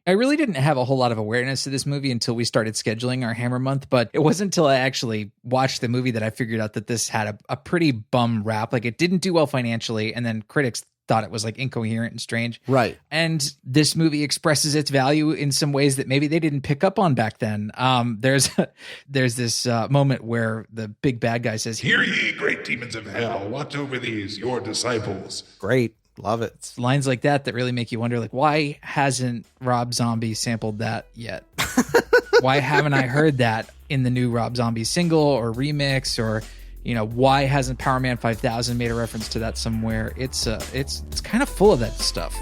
I really didn't have a whole lot of awareness of this movie until we started scheduling our Hammer Month, but it wasn't until I actually watched the movie that I figured out that this had a pretty bum rap. Like, it didn't do well financially, and then critics thought it was like incoherent and strange. Right. And this movie expresses its value in some ways that maybe they didn't pick up on back then. There's this moment where the big bad guy says, "Hear ye, great demons of hell, watch over these, your disciples." Great. Love it. It's lines like that that really make you wonder, like, why hasn't Rob Zombie sampled that yet? Why haven't I heard that in the new Rob Zombie single or remix? Or, you know, why hasn't Power Man 5000 made a reference to that somewhere? It's kind of full of that stuff.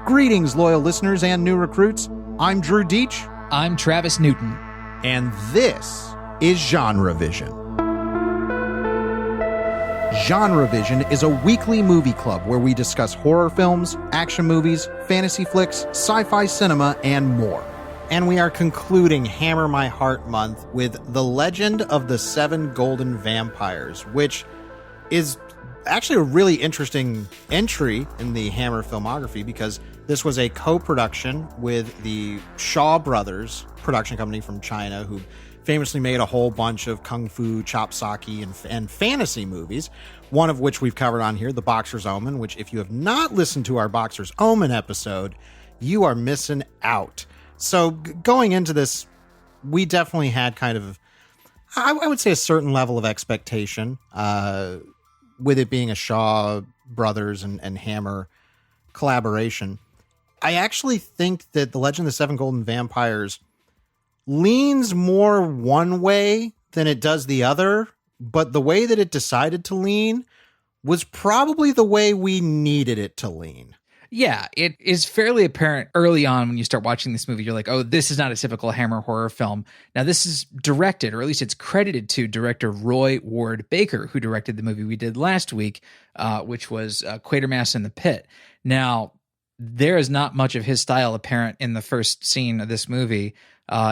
Greetings, loyal listeners and new recruits. I'm Drew Dietsch. I'm Travis Newton. And this is GenreVision. GenreVision is a weekly movie club where we discuss horror films, action movies, fantasy flicks, sci-fi cinema, and more. And we are concluding Hammer My Heart Month with The Legend of the Seven Golden Vampires, which is actually a really interesting entry in the Hammer filmography because this was a co-production with the Shaw Brothers production company from China, who famously made a whole bunch of kung fu, chop sake, and fantasy movies, one of which we've covered on here, The Boxer's Omen, which if you have not listened to our Boxer's Omen episode, you are missing out. So going into this, we definitely had kind of, I would say, a certain level of expectation with it being a Shaw Brothers and Hammer collaboration. I actually think that The Legend of the Seven Golden Vampires leans more one way than it does the other, but the way that it decided to lean was probably the way we needed it to lean. Yeah, it is fairly apparent early on when you start watching this movie. You're like, oh, this is not a typical Hammer horror film. Now, this is directed, or at least it's credited to director Roy Ward Baker, who directed the movie we did last week, which was Quatermass in the Pit. Now, there is not much of his style apparent in the first scene of this movie,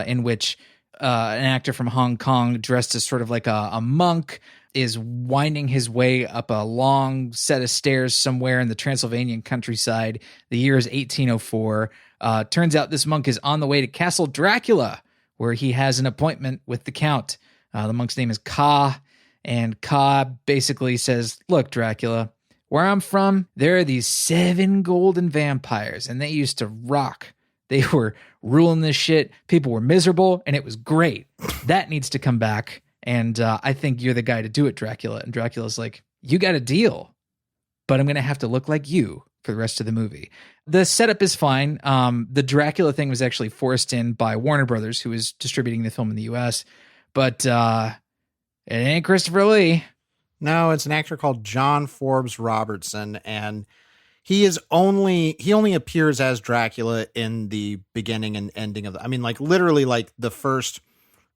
in which an actor from Hong Kong dressed as sort of like a monk is winding his way up a long set of stairs somewhere in the Transylvanian countryside. The year is 1804. Turns out this monk is on the way to Castle Dracula, where he has an appointment with the Count. The monk's name is Ka, and Ka basically says, look, Dracula, where I'm from, there are these 7 golden vampires, and they used to rock. They were ruling this shit. People were miserable, and it was great. That needs to come back. And I think you're the guy to do it, Dracula. And Dracula's like, you got a deal, but I'm going to have to look like you for the rest of the movie. The setup is fine. The Dracula thing was actually forced in by Warner Brothers, who is distributing the film in the U.S., but it ain't Christopher Lee. No, it's an actor called John Forbes Robertson, and he only appears as Dracula in the beginning and ending of literally like the first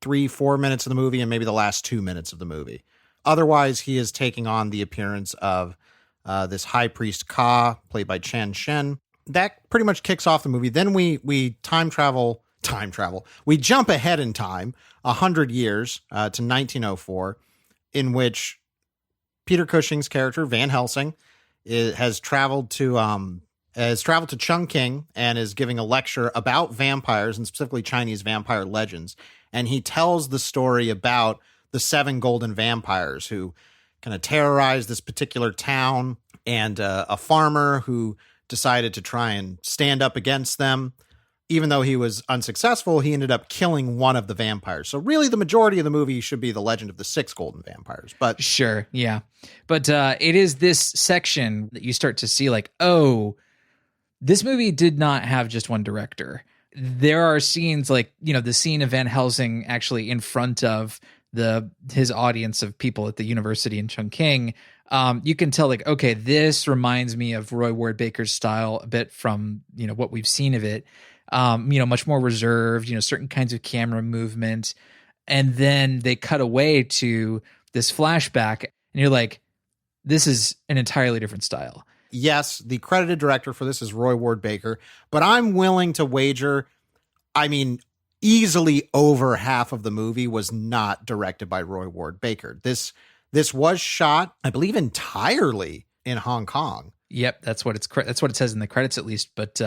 3-4 minutes of the movie and maybe the last 2 minutes of the movie. Otherwise, he is taking on the appearance of this high priest Ka, played by Chen Shen. That pretty much kicks off the movie. Then we time travel. We jump ahead in time 100 years to 1904, in which Peter Cushing's character Van Helsing has traveled to Chongqing and is giving a lecture about vampires and specifically Chinese vampire legends. And he tells the story about the 7 golden vampires who kind of terrorized this particular town, and a farmer who decided to try and stand up against them. Even though he was unsuccessful, he ended up killing one of the vampires. So really the majority of the movie should be the legend of the 6 golden vampires. But sure, yeah. But it is this section that you start to see like, oh, this movie did not have just one director. There are scenes like, the scene of Van Helsing actually in front of his audience of people at the university in Chongqing. You can tell like, okay, this reminds me of Roy Ward Baker's style a bit from, what we've seen of it. Much more reserved, certain kinds of camera movement. And then they cut away to this flashback and you're like, this is an entirely different style. Yes, the credited director for this is Roy Ward Baker, but I'm willing to wager, easily over half of the movie was not directed by Roy Ward Baker. This was shot, I believe, entirely in Hong Kong. Yep, that's what it says in the credits at least, but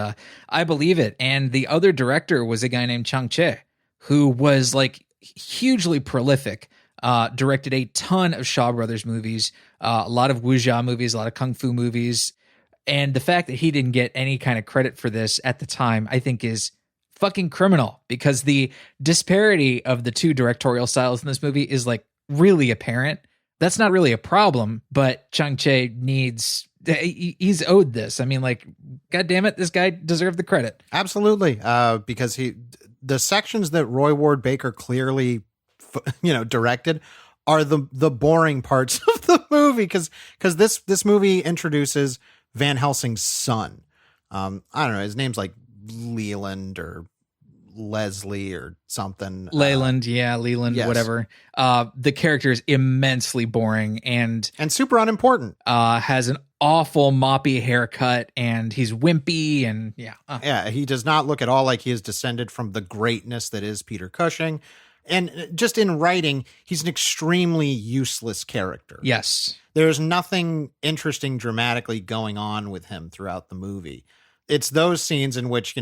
I believe it. And the other director was a guy named Chang Che, who was like hugely prolific. Directed a ton of Shaw Brothers movies, a lot of wuxia movies, a lot of kung fu movies. And the fact that he didn't get any kind of credit for this at the time, I think is fucking criminal, because the disparity of the two directorial styles in this movie is like really apparent. That's not really a problem, but Chang Che he's owed this. I mean, like, God damn it, this guy deserved the credit. Absolutely. Because the sections that Roy Ward Baker clearly, directed are the boring parts of the movie. Because this movie introduces Van Helsing's son. I don't know. His name's like Leland or Leslie or something. Leland, Leland, yes. Whatever. The character is immensely boring and super unimportant. Has an awful moppy haircut, and he's wimpy, and he does not look at all like he is descended from the greatness that is Peter Cushing. And just in writing, he's an extremely useless character. Yes. There's nothing interesting dramatically going on with him throughout the movie. It's those scenes in which,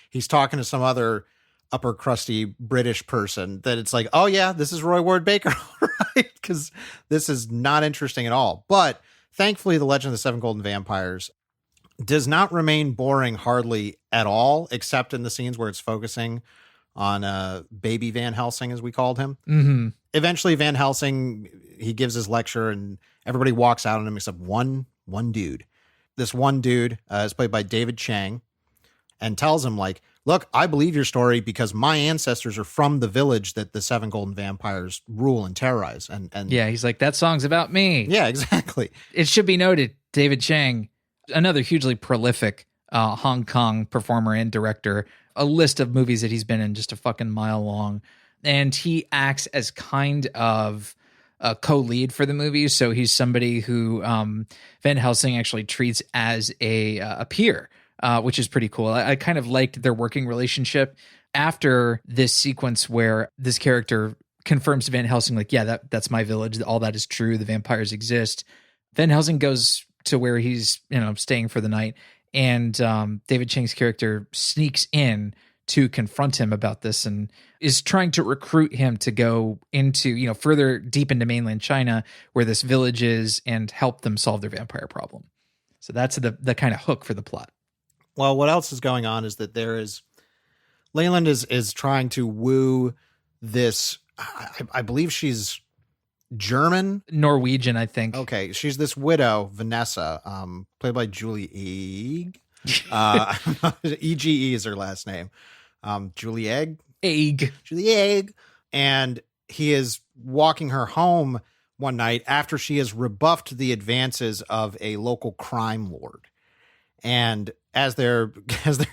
he's talking to some other upper crusty British person that it's like, oh yeah, this is Roy Ward Baker, right? Because this is not interesting at all. But thankfully, The Legend of the Seven Golden Vampires does not remain boring hardly at all, except in the scenes where it's focusing on baby Van Helsing, as we called him. Mm-hmm. Eventually, Van Helsing, he gives his lecture and everybody walks out on him except one dude. This one dude is played by David Chang and tells him, like, look, I believe your story because my ancestors are from the village that the Seven Golden Vampires rule and terrorize. And yeah, he's like, that song's about me. Yeah, exactly. It should be noted, David Chang, another hugely prolific Hong Kong performer and director, a list of movies that he's been in just a fucking mile long. And he acts as kind of a co-lead for the movie. So he's somebody who Van Helsing actually treats as a peer, which is pretty cool. I kind of liked their working relationship. After this sequence where this character confirms to Van Helsing, like, yeah, that's my village. All that is true. The vampires exist. Van Helsing goes to where he's, staying for the night. And David Chang's character sneaks in to confront him about this and is trying to recruit him to go into, further deep into mainland China where this village is and help them solve their vampire problem. So that's the kind of hook for the plot. Well, what else is going on is that Leyland is trying to woo this, I believe she's German? Norwegian, I think. Okay, she's this widow, Vanessa, played by Julie Egg. EGE is her last name. Julie Egg? Julie Egg. And he is walking her home one night after she has rebuffed the advances of a local crime lord. And as they're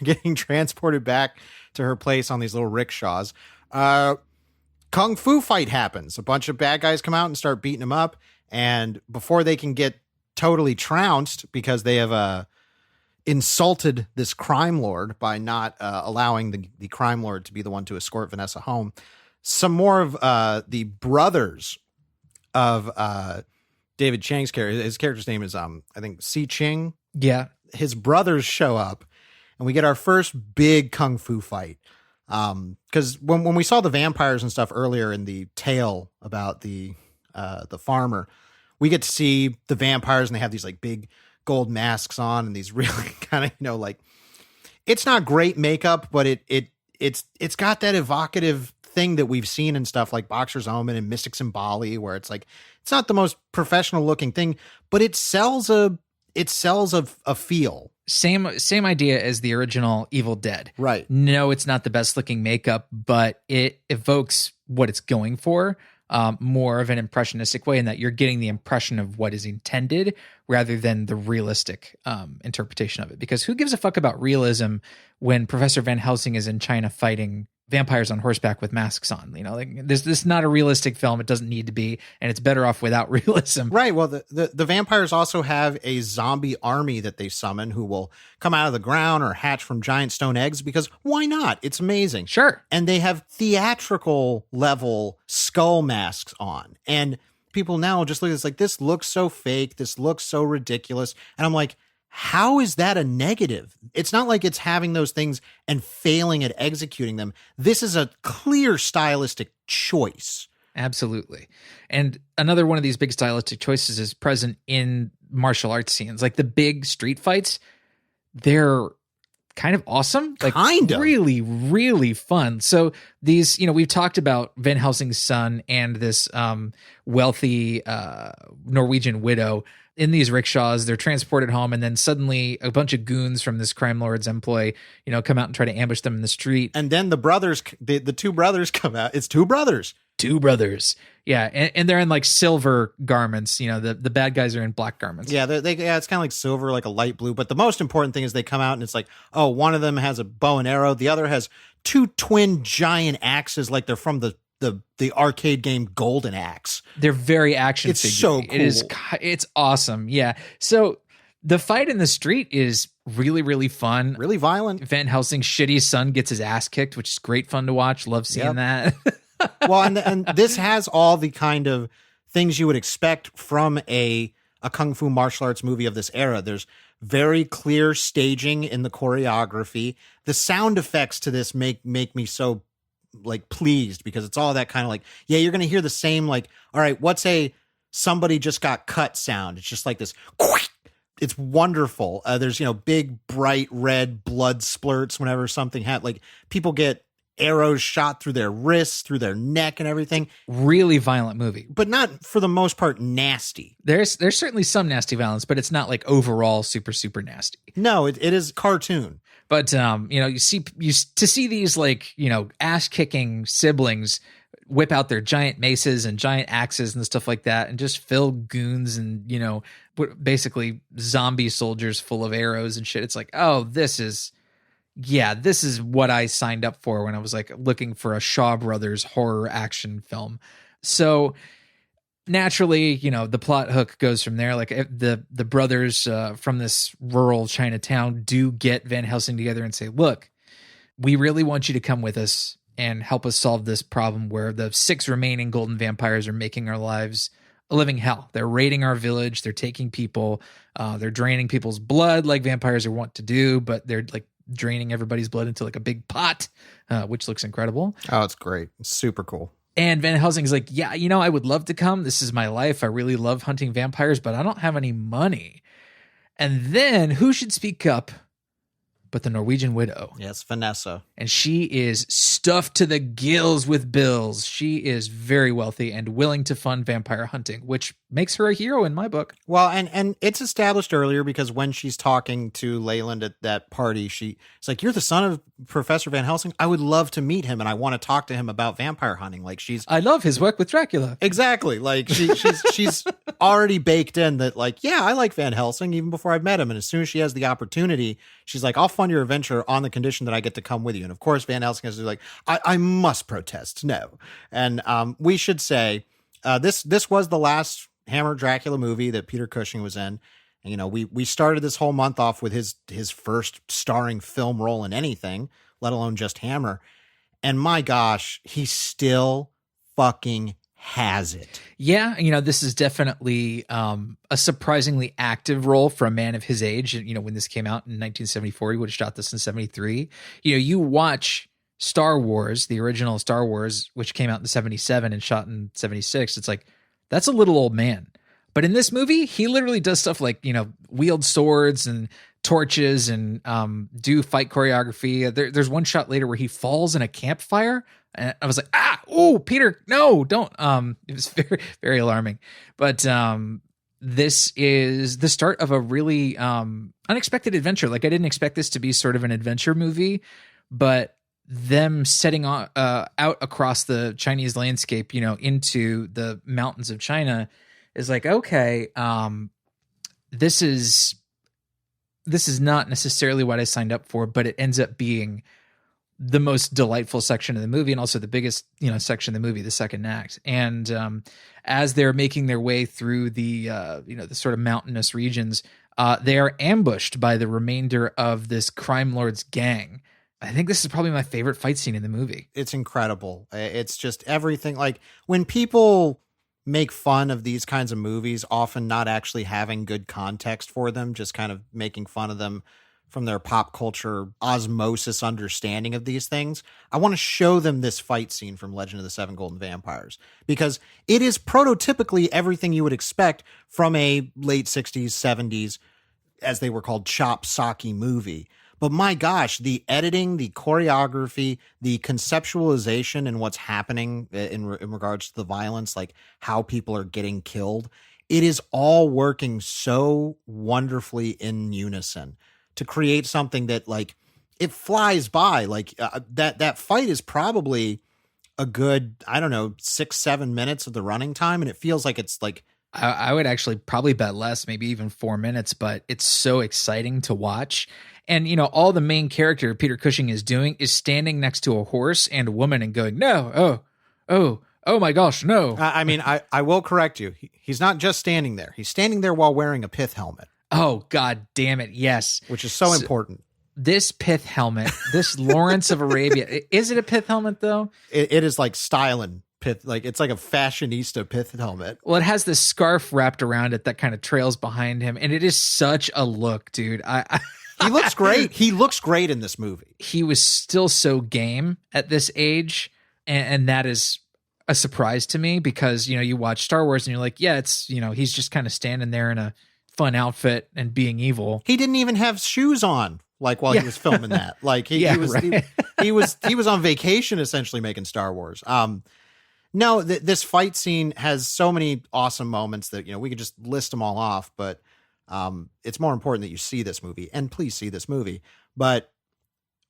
getting transported back to her place on these little rickshaws, kung fu fight happens. A bunch of bad guys come out and start beating him up. And before they can get totally trounced because they have insulted this crime lord by not allowing the crime lord to be the one to escort Vanessa home, some more of the brothers of David Chang's character, his character's name is, I think, Si Ching. Yeah. His brothers show up and we get our first big kung fu fight. Because when we saw the vampires and stuff earlier in the tale about the farmer, we get to see the vampires and they have these like big gold masks on and these really kind of, like, it's not great makeup, but it's got that evocative thing that we've seen in stuff like Boxer's Omen and Mystics in Bali, where it's like, it's not the most professional looking thing, but it sells a feel. Same idea as the original Evil Dead. Right. No, it's not the best looking makeup, but it evokes what it's going for, more of an impressionistic way, in that you're getting the impression of what is intended rather than the realistic interpretation of it. Because who gives a fuck about realism when Professor Van Helsing is in China fighting vampires on horseback with masks on? Like, this is not a realistic film. It doesn't need to be, and it's better off without realism. Right. Well, the vampires also have a zombie army that they summon who will come out of the ground or hatch from giant stone eggs, because why not? It's amazing. Sure. And they have theatrical level skull masks on. And people now just look at this like, this looks so fake. This looks so ridiculous. And I'm like, how is that a negative? It's not like it's having those things and failing at executing them. This is a clear stylistic choice. Absolutely. And another one of these big stylistic choices is present in martial arts scenes. Like the big street fights, they're kind of awesome. Like really, really fun. So these, we've talked about Van Helsing's son and this wealthy Norwegian widow in these rickshaws. They're transported home, and then suddenly a bunch of goons from this crime lord's employ, come out and try to ambush them in the street. And then the brothers, the two brothers come out. It's two brothers. Two brothers. Yeah. And they're in like silver garments. The bad guys are in black garments. Yeah. It's kind of like silver, like a light blue. But the most important thing is they come out and it's like, oh, one of them has a bow and arrow. The other has two twin giant axes, like they're from the arcade game Golden Axe. They're very action It's figure. so cool. It's awesome. Yeah. So the fight in the street is really, really fun. Really violent. Van Helsing's shitty son gets his ass kicked, which is great fun to watch. Love seeing that. Well, and this has all the kind of things you would expect from a kung fu martial arts movie of this era. There's very clear staging in the choreography. The sound effects to this make me so like pleased, because it's all that kind of like, yeah, you're going to hear the same, like, all right, what's a somebody just got cut sound? It's just like this. It's wonderful. There's, big bright red blood splurts whenever something like people get arrows shot through their wrists, through their neck and everything. Really violent movie. But not, for the most part, nasty. There's certainly some nasty violence, but it's not like overall super, super nasty. No, it is cartoon. But, to see these like, ass kicking siblings whip out their giant maces and giant axes and stuff like that and just fill goons and, basically zombie soldiers full of arrows and shit. It's like, oh, this is what I signed up for when I was like looking for a Shaw Brothers horror action film. So naturally, the plot hook goes from there. Like the brothers from this rural Chinatown do get Van Helsing together and say, look, we really want you to come with us and help us solve this problem where the 6 remaining golden vampires are making our lives a living hell. They're raiding our village. They're taking people. They're draining people's blood like vampires are wont to do, but they're like draining everybody's blood into like a big pot, which looks incredible. Oh, it's great. It's super cool. And Van Helsing's like, yeah, I would love to come. This is my life. I really love hunting vampires, but I don't have any money. And then who should speak up but the Norwegian widow? Yes, Vanessa. And she is stuffed to the gills with bills. She is very wealthy and willing to fund vampire hunting, which makes her a hero in my book. Well, and it's established earlier because when she's talking to Leyland at that party, it's like, you're the son of Professor Van Helsing. I would love to meet him, and I want to talk to him about vampire hunting. Like I love his work with Dracula. Exactly. Like she's already baked in that, like, yeah, I like Van Helsing even before I've met him. And as soon as she has the opportunity, she's like, I'll fund your adventure on the condition that I get to come with you. And of course, Van Helsing is like, I must protest. No. And we should say this was the last Hammer Dracula movie that Peter Cushing was in. And, we started this whole month off with his first starring film role in anything, let alone just Hammer. And my gosh, he still fucking has it. Yeah, this is definitely a surprisingly active role for a man of his age. When this came out in 1974, he would have shot this in 73. You watch Star Wars, the original Star Wars, which came out in 77 and shot in 76. It's like, that's a little old man. But in this movie, he literally does stuff like, wield swords and torches and do fight choreography. There's one shot later where he falls in a campfire. And I was like, oh, Peter, no, don't. It was very, very alarming. But this is the start of a really unexpected adventure. Like, I didn't expect this to be sort of an adventure movie, but them setting out across the Chinese landscape, into the mountains of China is like, okay, this is not necessarily what I signed up for, but it ends up being the most delightful section of the movie and also the biggest, section of the movie, the second act. And as they're making their way through the sort of mountainous regions, they are ambushed by the remainder of this crime lord's gang. I think this is probably my favorite fight scene in the movie. It's incredible. It's just everything. Like when people make fun of these kinds of movies, often not actually having good context for them, just kind of making fun of them from their pop culture osmosis understanding of these things. I want to show them this fight scene from Legend of the Seven Golden Vampires because it is prototypically everything you would expect from a late 60s, 70s, as they were called, chop socky movie. But my gosh, the editing, the choreography, the conceptualization and what's happening in regards to the violence, like how people are getting killed, it is all working so wonderfully in unison to create something that, like, it flies by. Like that fight is probably a good, I don't know, 6-7 minutes of the running time. And it feels like it's like, I would actually probably bet less, maybe even 4 minutes, but it's so exciting to watch. And, you know, all the main character Peter Cushing is doing is standing next to a horse and a woman and going, no, oh my gosh, no. I mean, I will correct you. He's not just standing there. He's standing there while wearing a pith helmet. Oh, God damn it. Yes. Which is so important. This pith helmet, this Lawrence of Arabia, is it a pith helmet though? It is like styling pith. Like it's like a fashionista pith helmet. Well, it has this scarf wrapped around it that kind of trails behind him. And it is such a look, dude. He looks great. He looks great in this movie. He was still so game at this age. And that is a surprise to me because, you know, you watch Star Wars and you're like, yeah, it's, you know, he's just kind of standing there in a fun outfit and being evil. He didn't even have shoes on, like while he was filming that. Like he was right. he was on vacation essentially making Star Wars. No, this fight scene has so many awesome moments that, you know, we could just list them all off, but it's more important that you see this movie, and please see this movie. But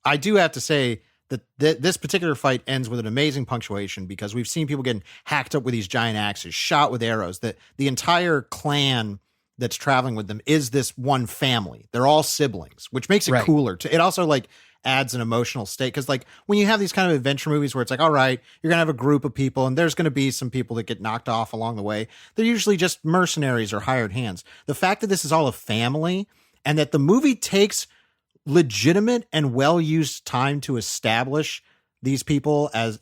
I do have to say that this particular fight ends with an amazing punctuation because we've seen people getting hacked up with these giant axes, shot with arrows. That the entire clan that's traveling with them is this one family. They're all siblings, which makes it cooler. It also like adds an emotional state. Because like when you have these kind of adventure movies where it's like, all right, you're going to have a group of people and there's going to be some people that get knocked off along the way. They're usually just mercenaries or hired hands. The fact that this is all a family and that the movie takes legitimate and well-used time to establish these people as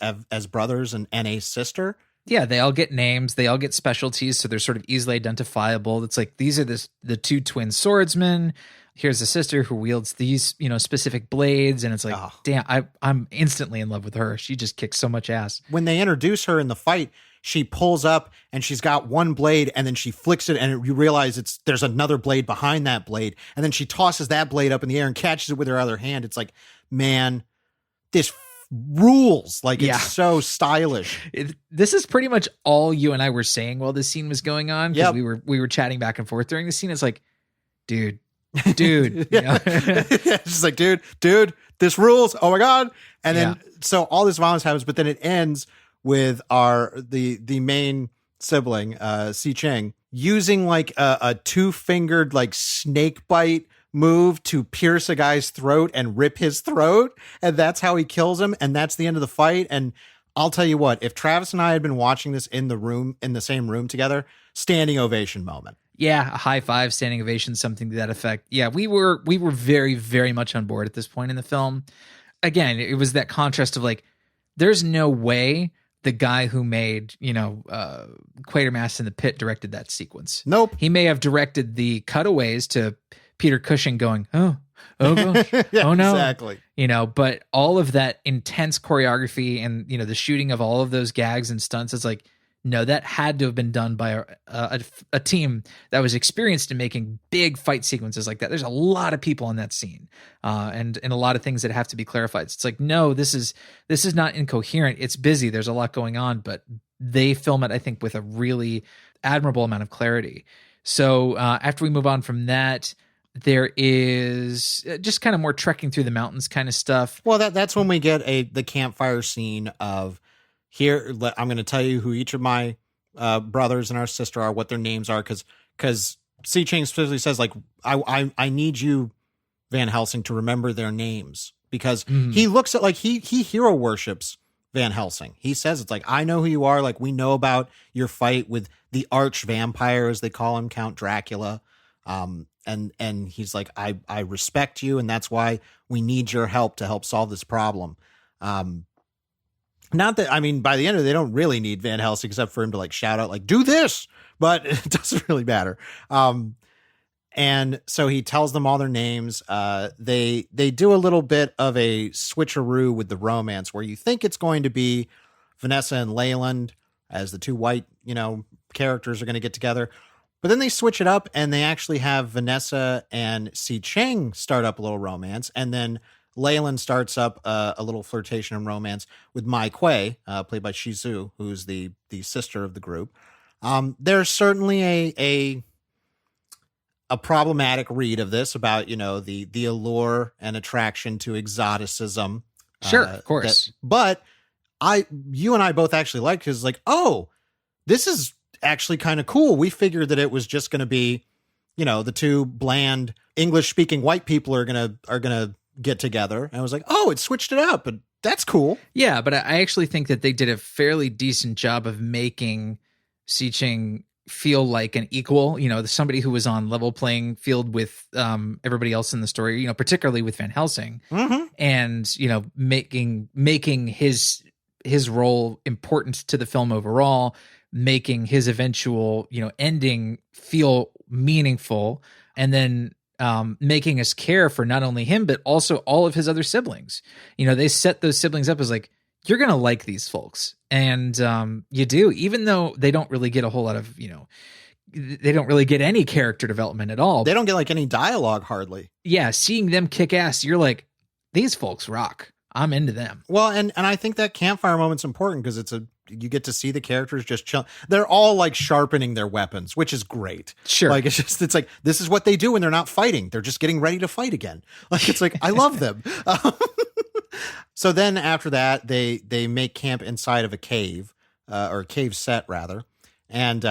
brothers and a sister. Yeah, they all get names. They all get specialties, so they're sort of easily identifiable. It's like these are the two twin swordsmen. Here's a sister who wields these, you know, specific blades, and it's like, damn, I'm instantly in love with her. She just kicks so much ass. When they introduce her in the fight, she pulls up and she's got one blade, and then she flicks it, and you realize there's another blade behind that blade, and then she tosses that blade up in the air and catches it with her other hand. It's like, man, this rules. Like it's so stylish. This is pretty much all you and I were saying while this scene was going on, because we were chatting back and forth during the scene. It's like, dude. You know? It's just like, dude, this rules. Oh my God. And then so all this violence happens, but then it ends with the main sibling, Si Cheng, using like a 2-fingered like snake bite move to pierce a guy's throat and rip his throat, and that's how he kills him, and that's the end of the fight. And I'll tell you what, if Travis and I had been watching this in the same room together, standing ovation moment. Yeah, a high five, standing ovation, something to that effect. Yeah, we were very, very much on board at this point in the film. Again, it was that contrast of like, there's no way the guy who made, you know, Quatermass in the Pit directed that sequence. Nope. He may have directed the cutaways to Peter Cushing going, oh gosh, oh no. Exactly. You know, but all of that intense choreography and, you know, the shooting of all of those gags and stunts is like, no, that had to have been done by a team that was experienced in making big fight sequences like that. There's a lot of people in that scene, and a lot of things that have to be clarified. It's like, no, this is not incoherent. It's busy. There's a lot going on, but they film it, I think, with a really admirable amount of clarity. So after we move on from that, there is just kind of more trekking through the mountains kind of stuff. Well, that's when we get the campfire scene of, here, I'm going to tell you who each of my brothers and our sister are, what their names are, because Si Cheng specifically says, like, I need you, Van Helsing, to remember their names, because he looks at, like, he hero worships Van Helsing. He says, it's like, I know who you are. Like, we know about your fight with the arch vampire, as they call him, Count Dracula. And he's like, I respect you, and that's why we need your help to help solve this problem. Not that, I mean, by the end of it, they don't really need Van Helsing except for him to like shout out like, do this, but it doesn't really matter. And so he tells them all their names. They do a little bit of a switcheroo with the romance where you think it's going to be Vanessa and Leyland as the two white, characters are going to get together. But then they switch it up and they actually have Vanessa and Si Cheng start up a little romance. And then Leyland starts up a little flirtation and romance with Mai Kui, played by Shizu, who's the sister of the group. There's certainly a problematic read of this about, the allure and attraction to exoticism. Sure, of course. But you and I both actually liked it because like, oh, this is actually kind of cool. We figured that it was just going to be, the two bland English speaking white people are going to get together. And I was like, oh, it switched it up, but that's cool. Yeah. But I actually think that they did a fairly decent job of making Si Cheng feel like an equal, somebody who was on level playing field with everybody else in the story, particularly with Van Helsing, and, making his role important to the film overall, making his eventual, ending feel meaningful, and then making us care for not only him, but also all of his other siblings. They set those siblings up as like, you're going to like these folks. And you do, even though they don't really get a whole lot of, they don't really get any character development at all. They don't get like any dialogue hardly. Yeah. Seeing them kick ass, you're like, these folks rock. I'm into them. Well, and I think that campfire moment's important because you get to see the characters just chill. They're all like sharpening their weapons, which is great. Sure. Like it's like, this is what they do when they're not fighting. They're just getting ready to fight again. Like, it's like, I love them. So then after that, they make camp inside of a cave, or a cave set rather. And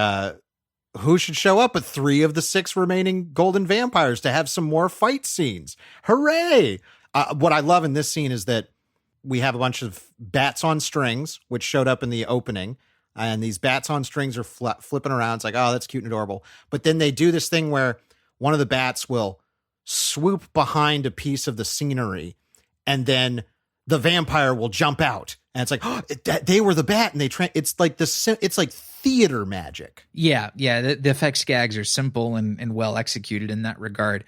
who should show up but 3 of the 6 remaining golden vampires to have some more fight scenes. Hooray! What I love in this scene is that we have a bunch of bats on strings, which showed up in the opening. And these bats on strings are flipping around. It's like, oh, that's cute and adorable. But then they do this thing where one of the bats will swoop behind a piece of the scenery, and then the vampire will jump out. And it's like, oh, they were the bat. And it's like it's like theater magic. Yeah. Yeah. The effects gags are simple and well executed in that regard.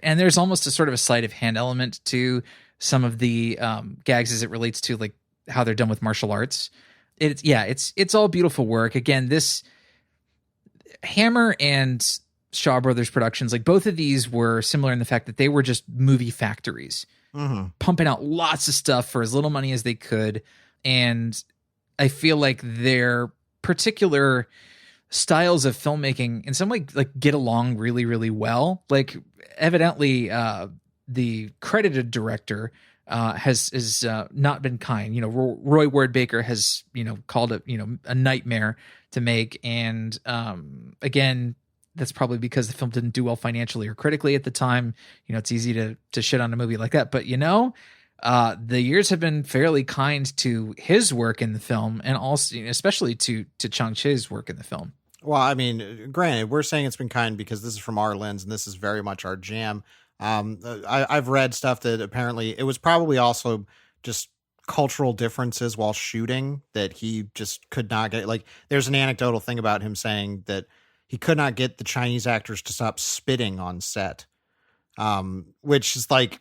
And there's almost a sort of a sleight of hand element to some of the gags as it relates to like how they're done with martial arts. It's all beautiful work. Again, this Hammer and Shaw Brothers Productions, like both of these were similar in the fact that they were just movie factories, pumping out lots of stuff for as little money as they could. And I feel like their particular styles of filmmaking in some way like get along really, really well. Like evidently the credited director has not been kind. Roy Ward Baker has, called it, a nightmare to make. And again, that's probably because the film didn't do well financially or critically at the time. It's easy to shit on a movie like that. But, the years have been fairly kind to his work in the film, and also especially to Chang-Chi's work in the film. Well, I mean, granted, we're saying it's been kind because this is from our lens and this is very much our jam. I've read stuff that apparently it was probably also just cultural differences while shooting that he just could not get. Like, there's an anecdotal thing about him saying that he could not get the Chinese actors to stop spitting on set, which is like,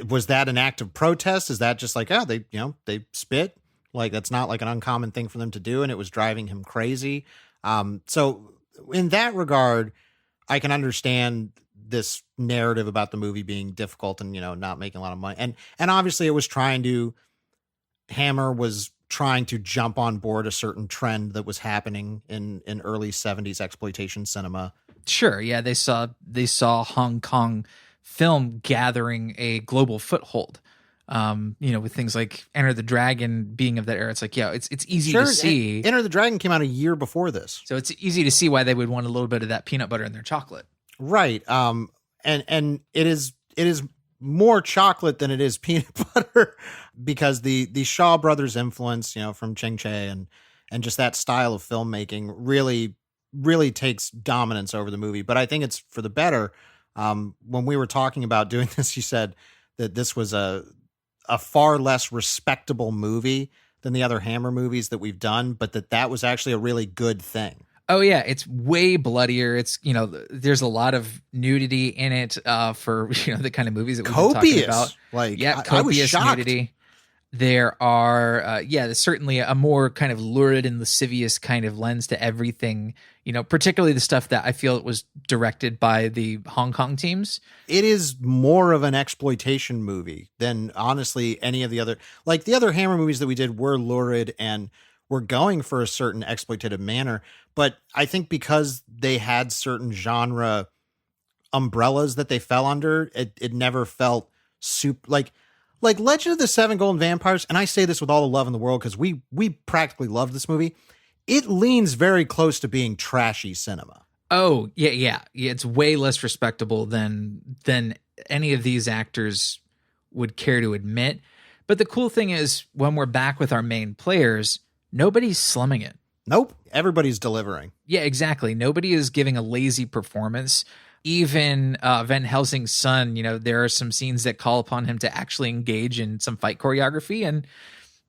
was that an act of protest? Is that just like, oh, they spit? Like, that's not like an uncommon thing for them to do, and it was driving him crazy. So in that regard, I can understand this narrative about the movie being difficult and, not making a lot of money. And obviously it was Hammer was trying to jump on board a certain trend that was happening in early 70s exploitation cinema. Sure. Yeah. They saw Hong Kong film gathering a global foothold. With things like Enter the Dragon being of that era. It's like, yeah, it's easy to see. Enter the Dragon came out a year before this. So it's easy to see why they would want a little bit of that peanut butter in their chocolate. Right. And it is more chocolate than it is peanut butter because the Shaw Brothers influence, from Cheng Che and just that style of filmmaking really, really takes dominance over the movie. But I think it's for the better. When we were talking about doing this, you said that this was a far less respectable movie than the other Hammer movies that we've done, but that was actually a really good thing. Oh yeah, it's way bloodier. It's, there's a lot of nudity in it for, the kind of movies that we've been talking about. I was shocked. Nudity. There are, there's certainly a more kind of lurid and lascivious kind of lens to everything, particularly the stuff that I feel it was directed by the Hong Kong teams. It is more of an exploitation movie than honestly any of the other, like the other Hammer movies that we did were lurid and were going for a certain exploitative manner. But I think because they had certain genre umbrellas that they fell under, it never felt like Legend of the Seven Golden Vampires, and I say this with all the love in the world because we practically love this movie. It leans very close to being trashy cinema. Oh, yeah. It's way less respectable than any of these actors would care to admit. But the cool thing is, when we're back with our main players, nobody's slumming it. Nope. Everybody's delivering. Yeah, exactly. Nobody is giving a lazy performance. Even Van Helsing's son, there are some scenes that call upon him to actually engage in some fight choreography, and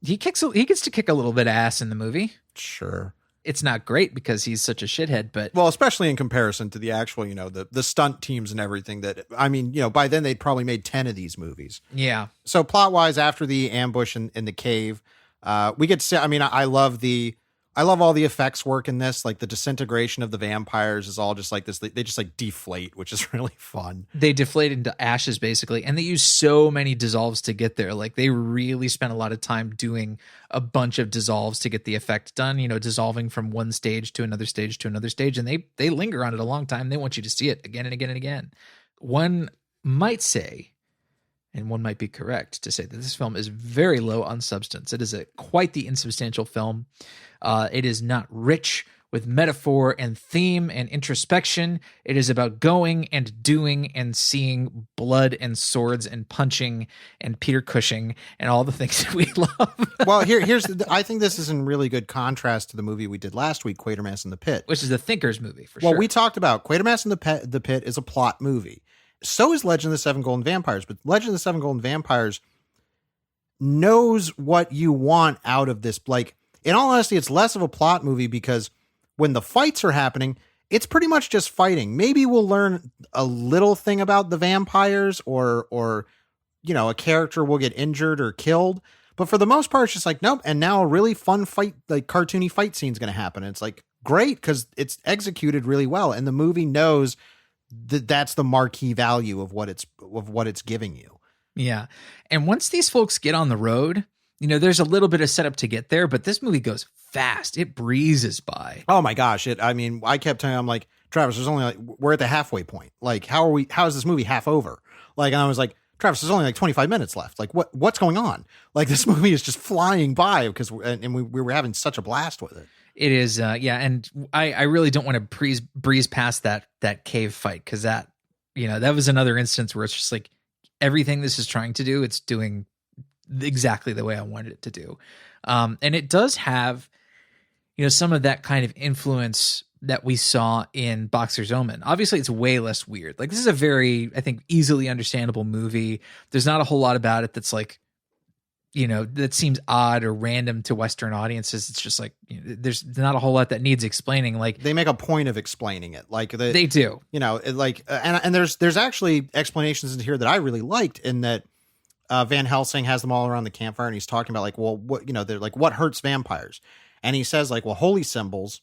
he gets to kick a little bit of ass in the movie. Sure. It's not great because he's such a shithead, but well, especially in comparison to the actual, the stunt teams and everything that, I mean, by then they'd probably made 10 of these movies. Yeah. So plot wise, after the ambush in the cave, we get to see, I love all the effects work in this. Like the disintegration of the vampires is all just like this. They just like deflate, which is really fun. They deflate into ashes basically. And they use so many dissolves to get there. Like they really spent a lot of time doing a bunch of dissolves to get the effect done, dissolving from one stage to another stage to another stage. And they linger on it a long time. They want you to see it again and again and again. One might say, and one might be correct to say, that this film is very low on substance. It is quite the insubstantial film. It is not rich with metaphor and theme and introspection. It is about going and doing and seeing blood and swords and punching and Peter Cushing and all the things that we love. Well, I think this is in really good contrast to the movie we did last week, Quatermass in the Pit. Which is the Thinker's movie, for sure. Well, we talked about Quatermass in the Pit is a plot movie. So is Legend of the Seven Golden Vampires, but Legend of the Seven Golden Vampires knows what you want out of this. Like, in all honesty, it's less of a plot movie because when the fights are happening, it's pretty much just fighting. Maybe we'll learn a little thing about the vampires or a character will get injured or killed. But for the most part, it's just like, nope. And now a really fun fight, like cartoony fight scene is going to happen. And it's like, great, because it's executed really well. And the movie knows that's the marquee value of what it's giving you. Yeah. And once these folks get on the road, there's a little bit of setup to get there, but this movie goes fast. It breezes by. Oh my gosh. I kept telling him, I'm like, Travis, we're at the halfway point. Like, how is this movie half over? Like, and I was like, Travis, there's only like 25 minutes left. Like, what's going on? Like, this movie is just flying by because we were having such a blast with it. It is, and I really don't want to breeze past that cave fight because that was another instance where it's just like everything this is trying to do, it's doing exactly the way I wanted it to do. And it does have, some of that kind of influence that we saw in Boxer's Omen. Obviously, it's way less weird. Like, this is a very, I think, easily understandable movie. There's not a whole lot about it that's like, that seems odd or random to Western audiences. It's just like, there's not a whole lot that needs explaining. Like, they make a point of explaining it. Like they do, and there's actually explanations in here that I really liked in that Van Helsing has them all around the campfire and he's talking about like, well, what, they're like, what hurts vampires? And he says like, well, holy symbols,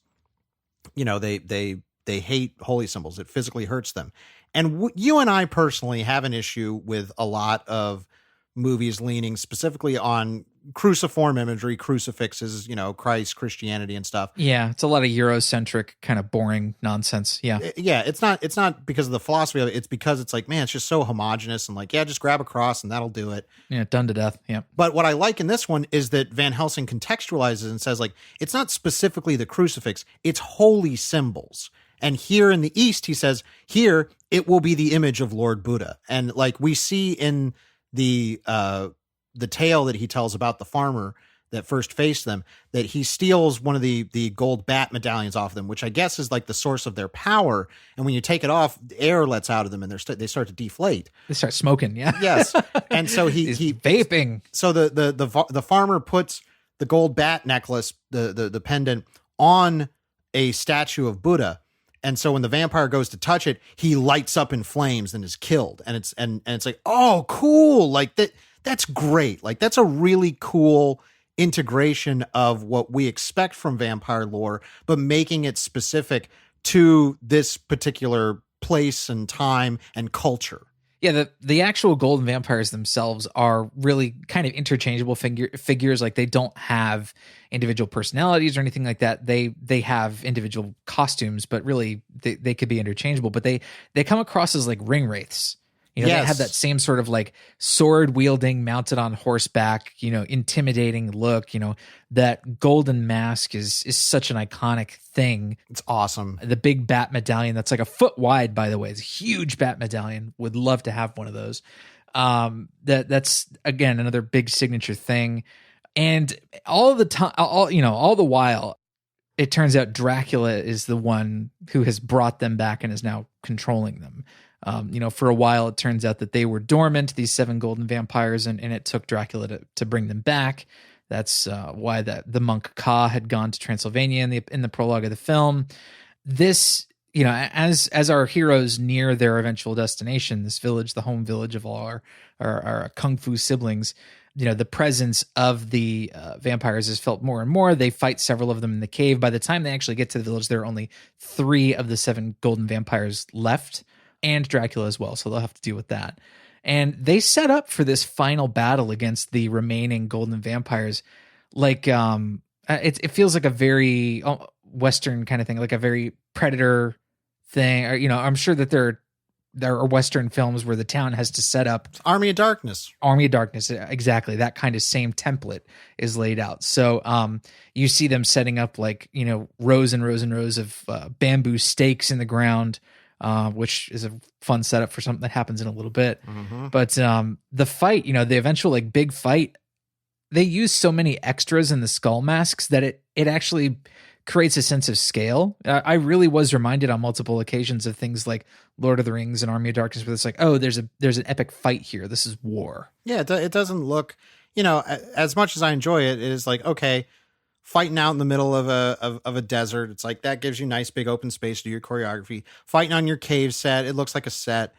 they hate holy symbols. It physically hurts them. And you and I personally have an issue with a lot of movies leaning specifically on cruciform imagery, crucifixes, Christ, Christianity and stuff. Yeah. It's a lot of Eurocentric kind of boring nonsense. Yeah. Yeah. It's not because of the philosophy of it. It's because it's like, man, it's just so homogenous and like, yeah, just grab a cross and that'll do it. Yeah. Done to death. Yeah. But what I like in this one is that Van Helsing contextualizes and says like, it's not specifically the crucifix, it's holy symbols. And here in the East, he says, here it will be the image of Lord Buddha. And like we see in the tale that he tells about the farmer that first faced them, that he steals one of the gold bat medallions off them, which I guess is like the source of their power. And when you take it off, air lets out of them and they start to deflate. They start smoking. Yeah. Yes. And so he vaping. So the farmer puts the gold bat necklace, the pendant on a statue of Buddha. And so when the vampire goes to touch it, he lights up in flames and is killed. And it's like, oh, cool. Like that's great. Like that's a really cool integration of what we expect from vampire lore, but making it specific to this particular place and time and culture. Yeah, the actual golden vampires themselves are really kind of interchangeable figures. Like they don't have individual personalities or anything like that. They have individual costumes, but really they could be interchangeable. But they come across as like ring wraiths. You know, Yes. They have that same sort of like sword wielding, mounted on horseback, you know, intimidating look. You know, that golden mask is such an iconic thing. It's awesome. The big bat medallion that's like a foot wide, by the way. It's a huge bat medallion. Would love to have one of those. That's again another big signature thing. And all the time, all the while, it turns out Dracula is the one who has brought them back and is now controlling them. For a while, it turns out that they were dormant, these 7 golden vampires, and it took Dracula to bring them back. That's why the monk Ka had gone to Transylvania in the prologue of the film. This, as our heroes near their eventual destination, this village, the home village of all our kung fu siblings, the presence of the vampires is felt more and more. They fight several of them in the cave. By the time they actually get to the village, there are only 3 of the 7 golden vampires left, and Dracula as well, so they'll have to deal with that. And they set up for this final battle against the remaining golden vampires like it feels like a very Western kind of thing, like a very Predator thing. Or, I'm sure that there are Western films where the town has to set up Army of Darkness, exactly. That kind of same template is laid out. So you see them setting up like, rows and rows and rows of bamboo stakes in the ground, which is a fun setup for something that happens in a little bit. Mm-hmm. But the fight, the eventual like big fight, they use so many extras in the skull masks that it actually creates a sense of scale. I really was reminded on multiple occasions of things like Lord of the Rings and Army of Darkness, where it's like, oh, there's an epic fight here. This is war. Yeah, it doesn't look, as much as I enjoy it, it is like, okay, fighting out in the middle of a desert. It's like that gives you nice big open space to do your choreography. Fighting on your cave set, it looks like a set.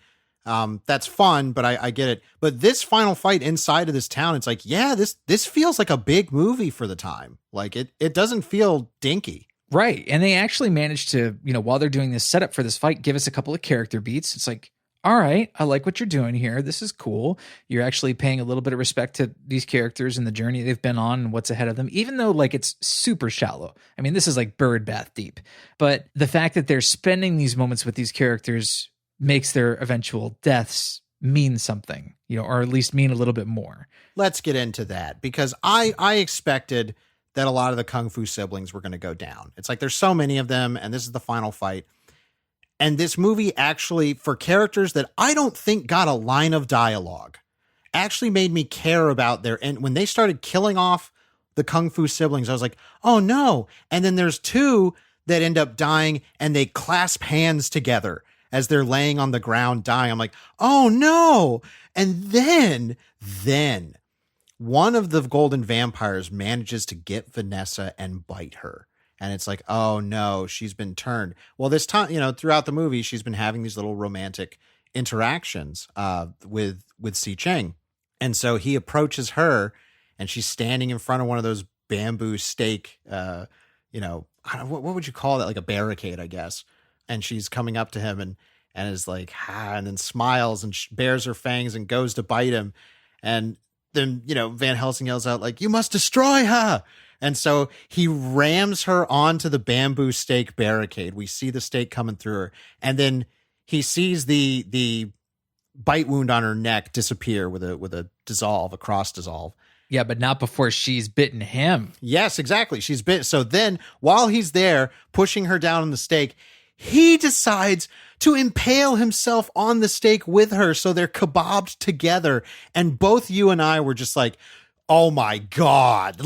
That's fun, but I get it. But this final fight inside of this town, it's like, yeah, this feels like a big movie for the time. Like it doesn't feel dinky. Right. And they actually managed to, while they're doing this setup for this fight, give us a couple of character beats. It's like, all right, I like what you're doing here. This is cool. You're actually paying a little bit of respect to these characters and the journey they've been on and what's ahead of them, even though like it's super shallow. I mean, this is like bird bath deep. But the fact that they're spending these moments with these characters makes their eventual deaths mean something, or at least mean a little bit more. Let's get into that, because I expected that a lot of the Kung Fu siblings were going to go down. It's like there's so many of them, and this is the final fight. And this movie actually, for characters that I don't think got a line of dialogue, actually made me care about their end. When they started killing off the Kung Fu siblings, I was like, oh no. And then there's 2 that end up dying, and they clasp hands together as they're laying on the ground dying. I'm like, oh no. And then one of the golden vampires manages to get Vanessa and bite her. And it's like, oh no, she's been turned. Well, this time, throughout the movie, she's been having these little romantic interactions with Si Cheng. And so he approaches her, and she's standing in front of one of those bamboo stake, what would you call that? Like a barricade, I guess. And she's coming up to him and is like, and then smiles and bares her fangs and goes to bite him. And then, Van Helsing yells out like, you must destroy her. And so he rams her onto the bamboo stake barricade. We see the stake coming through her. And then he sees the bite wound on her neck disappear with a cross dissolve. Yeah, but not before she's bitten him. Yes, exactly. She's bitten. So then while he's there pushing her down on the stake, he decides to impale himself on the stake with her. So they're kebabbed together. And both you and I were just like, oh my God.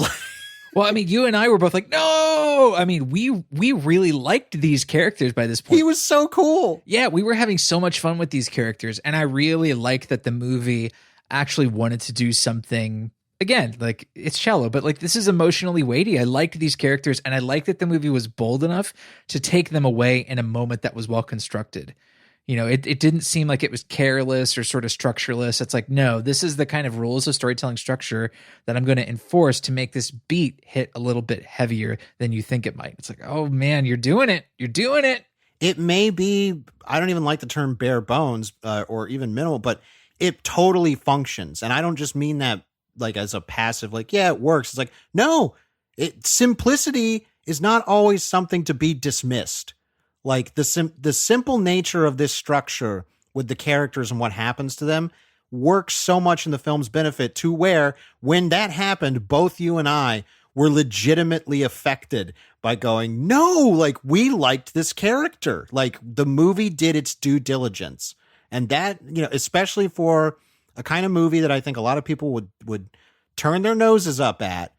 Well, I mean, you and I were both like, no. I mean, we really liked these characters by this point. He was so cool. Yeah, we were having so much fun with these characters. And I really liked that the movie actually wanted to do something again, like it's shallow, but like this is emotionally weighty. I liked these characters, and I like that the movie was bold enough to take them away in a moment that was well constructed. You know, it didn't seem like it was careless or sort of structureless. It's like, no, this is the kind of rules of storytelling structure that I'm going to enforce to make this beat hit a little bit heavier than you think it might. It's like, oh man, you're doing it. You're doing it. It may be, I don't even like the term bare bones or even minimal, but it totally functions. And I don't just mean that like as a passive, like, yeah, it works. It's like, no, simplicity is not always something to be dismissed. Like the simple nature of this structure with the characters and what happens to them works so much in the film's benefit to where when that happened, both you and I were legitimately affected by going, no, like we liked this character. Like the movie did its due diligence. And that, you know, especially for a kind of movie that I think a lot of people would turn their noses up at,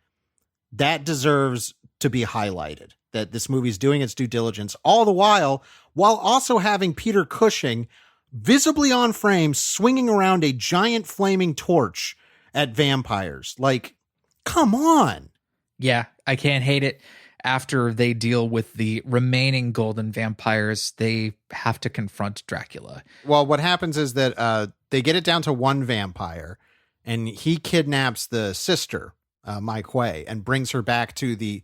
that deserves to be highlighted. That this movie is doing its due diligence all the while also having Peter Cushing visibly on frame swinging around a giant flaming torch at vampires. Like, come on. Yeah, I can't hate it. After they deal with the remaining golden vampires, they have to confront Dracula. Well, what happens is that they get it down to one vampire, and he kidnaps the sister, Mike Way, and brings her back to the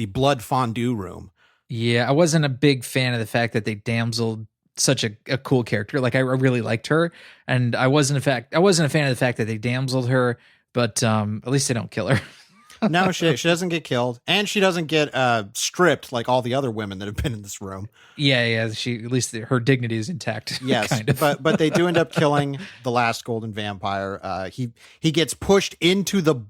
blood fondue room. Yeah, I wasn't a big fan of the fact that they damseled such a cool character. Like I really liked her, and I wasn't a fan of the fact that they damseled her, but at least they don't kill her. No, she doesn't get killed, and she doesn't get stripped like all the other women that have been in this room. Yeah, she at least her dignity is intact. Yes, kind of. but they do end up killing the last golden vampire. He gets pushed into the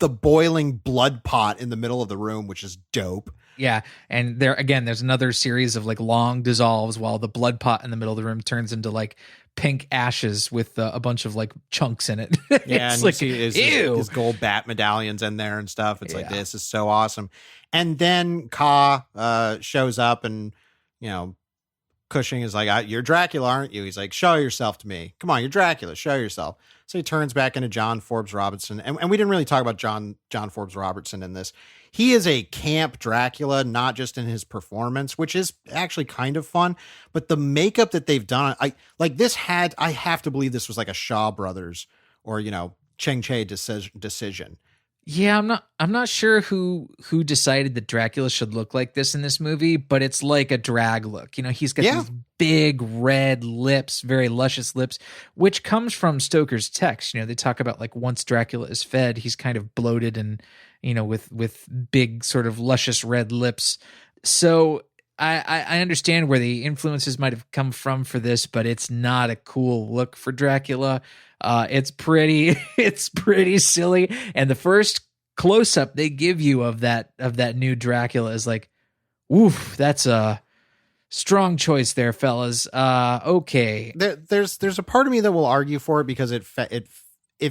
boiling blood pot in the middle of the room, which is dope. Yeah, and there's another series of like long dissolves while the blood pot in the middle of the room turns into like pink ashes with a bunch of like chunks in it. Yeah, it's and like, you see his gold bat medallions in there and stuff. It's like, this is so awesome. And then Ka shows up, and you know, Cushing is like, you're Dracula, aren't you? He's like, show yourself to me. Come on, you're Dracula. Show yourself. So he turns back into John Forbes Robertson. And we didn't really talk about John Forbes Robertson in this. He is a camp Dracula, not just in his performance, which is actually kind of fun, but the makeup that they've done, I have to believe this was like a Shaw Brothers or, you know, Cheng Che decision. Yeah, I'm not sure who decided that Dracula should look like this in this movie, but it's like a drag look. You know, he's got these big red lips, very luscious lips, which comes from Stoker's text. You know, they talk about like once Dracula is fed, he's kind of bloated and, you know, with big sort of luscious red lips. So I understand where the influences might have come from for this, but it's not a cool look for Dracula. It's pretty silly. And the first close up they give you of that new Dracula is like, oof, that's a strong choice there, fellas. Okay. There's a part of me that will argue for it because it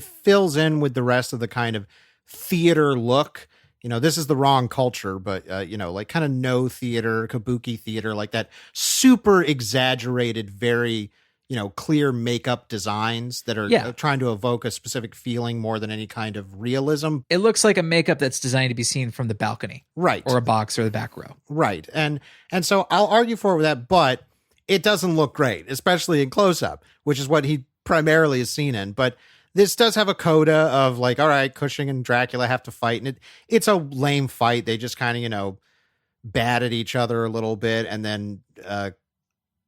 fills in with the rest of the kind of theater look. You know, this is the wrong culture, but, you know, like kind of no theater, kabuki theater, like that super exaggerated, very, you know, clear makeup designs that are trying to evoke a specific feeling more than any kind of realism. It looks like a makeup that's designed to be seen from the balcony. Right. Or a box or the back row. Right. And so I'll argue for it with that, but it doesn't look great, especially in close up, which is what he primarily is seen in. But this does have a coda of like, all right, Cushing and Dracula have to fight. And it's a lame fight. They just kind of, you know, bat at each other a little bit. And then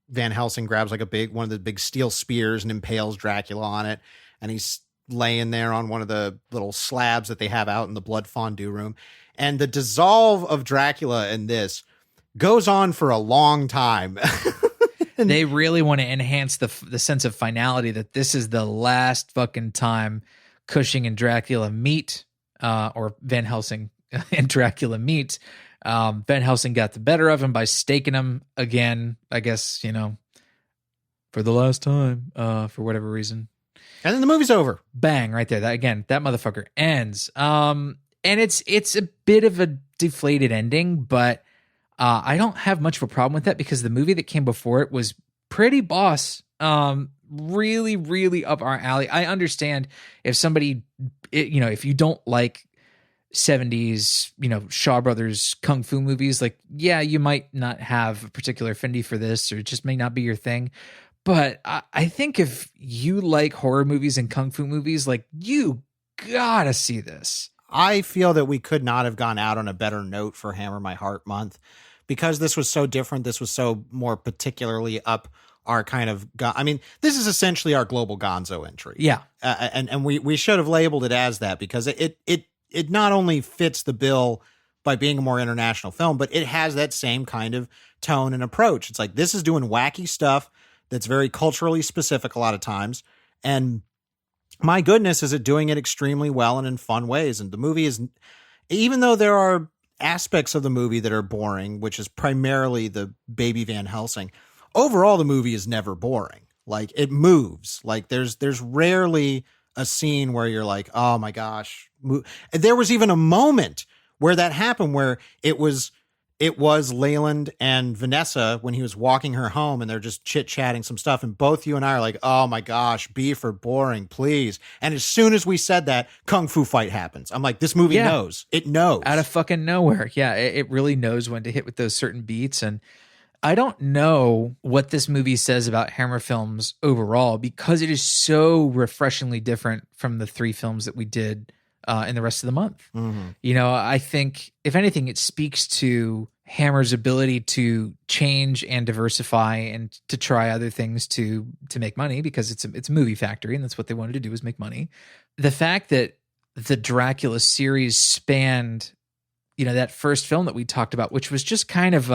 Van Helsing grabs like one of the big steel spears and impales Dracula on it. And he's laying there on one of the little slabs that they have out in the blood fondue room. And the dissolve of Dracula in this goes on for a long time. They really want to enhance the sense of finality that this is the last fucking time Cushing and Dracula meet, or Van Helsing and Dracula meet. Van Helsing got the better of him by staking him again, I guess, you know, for the last time, for whatever reason. And then the movie's over. Bang, right there. That motherfucker ends. And it's a bit of a deflated ending, but I don't have much of a problem with that because the movie that came before it was pretty boss. Really, really up our alley. I understand if somebody if you don't like 70s, Shaw Brothers kung fu movies, like, yeah, you might not have a particular affinity for this, or it just may not be your thing. But I think if you like horror movies and kung fu movies, like, you gotta see this. I feel that we could not have gone out on a better note for Hammer My Heart Month, because this was so different. This was so more particularly up our kind of, this is essentially our global gonzo entry. Yeah. And we should have labeled it as that, because it not only fits the bill by being a more international film, but it has that same kind of tone and approach. It's like, this is doing wacky stuff that's very culturally specific a lot of times. And my goodness, is it doing it extremely well and in fun ways. And the movie is, even though there are aspects of the movie that are boring, which is primarily the baby Van Helsing, overall, the movie is never boring. Like, it moves. Like, there's rarely a scene where you're like, oh my gosh. There was even a moment where that happened, where it was Leyland and Vanessa when he was walking her home, and they're just chit-chatting some stuff, and both you and I are like, oh my gosh, B for boring, please. And as soon as we said that, kung fu fight happens. I'm like, this movie knows. It knows. Out of fucking nowhere. Yeah, it really knows when to hit with those certain beats. And I don't know what this movie says about Hammer films overall, because it is so refreshingly different from the 3 films that we did in the rest of the month. Mm-hmm. I think, if anything, it speaks to Hammer's ability to change and diversify and to try other things to make money, because it's a movie factory, and that's what they wanted to do, was make money. The fact that the Dracula series spanned, that first film that we talked about, which was just kind of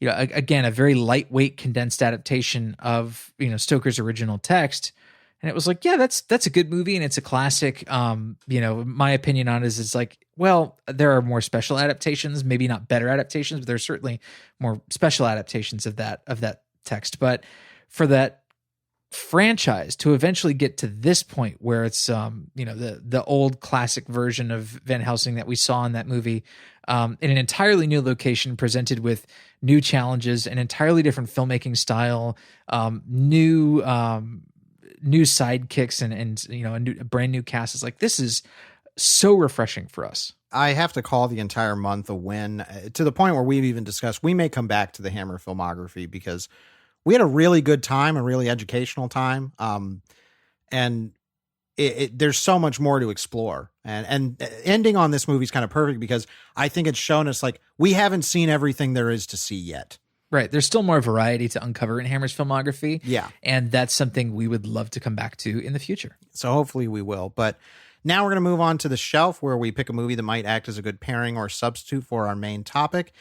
again, a very lightweight, condensed adaptation of, Stoker's original text. And it was like, yeah, that's a good movie, and it's a classic. My opinion on it is, it's like, well, there are more special adaptations, maybe not better adaptations, but there's certainly more special adaptations of that text. But for that franchise to eventually get to this point where it's the old classic version of Van Helsing that we saw in that movie, in an entirely new location, presented with new challenges, an entirely different filmmaking style, new sidekicks, and a brand new cast. Is like, this is so refreshing for us. I have to call the entire month a win, to the point where we've even discussed we may come back to the Hammer filmography, because we had a really good time, a really educational time. And there's so much more to explore, and ending on this movie is kind of perfect, because I think it's shown us, like, we haven't seen everything there is to see yet. Right. There's still more variety to uncover in Hammer's filmography. Yeah. And that's something we would love to come back to in the future. So hopefully we will. But now we're going to move on to the shelf, where we pick a movie that might act as a good pairing or substitute for our main topic.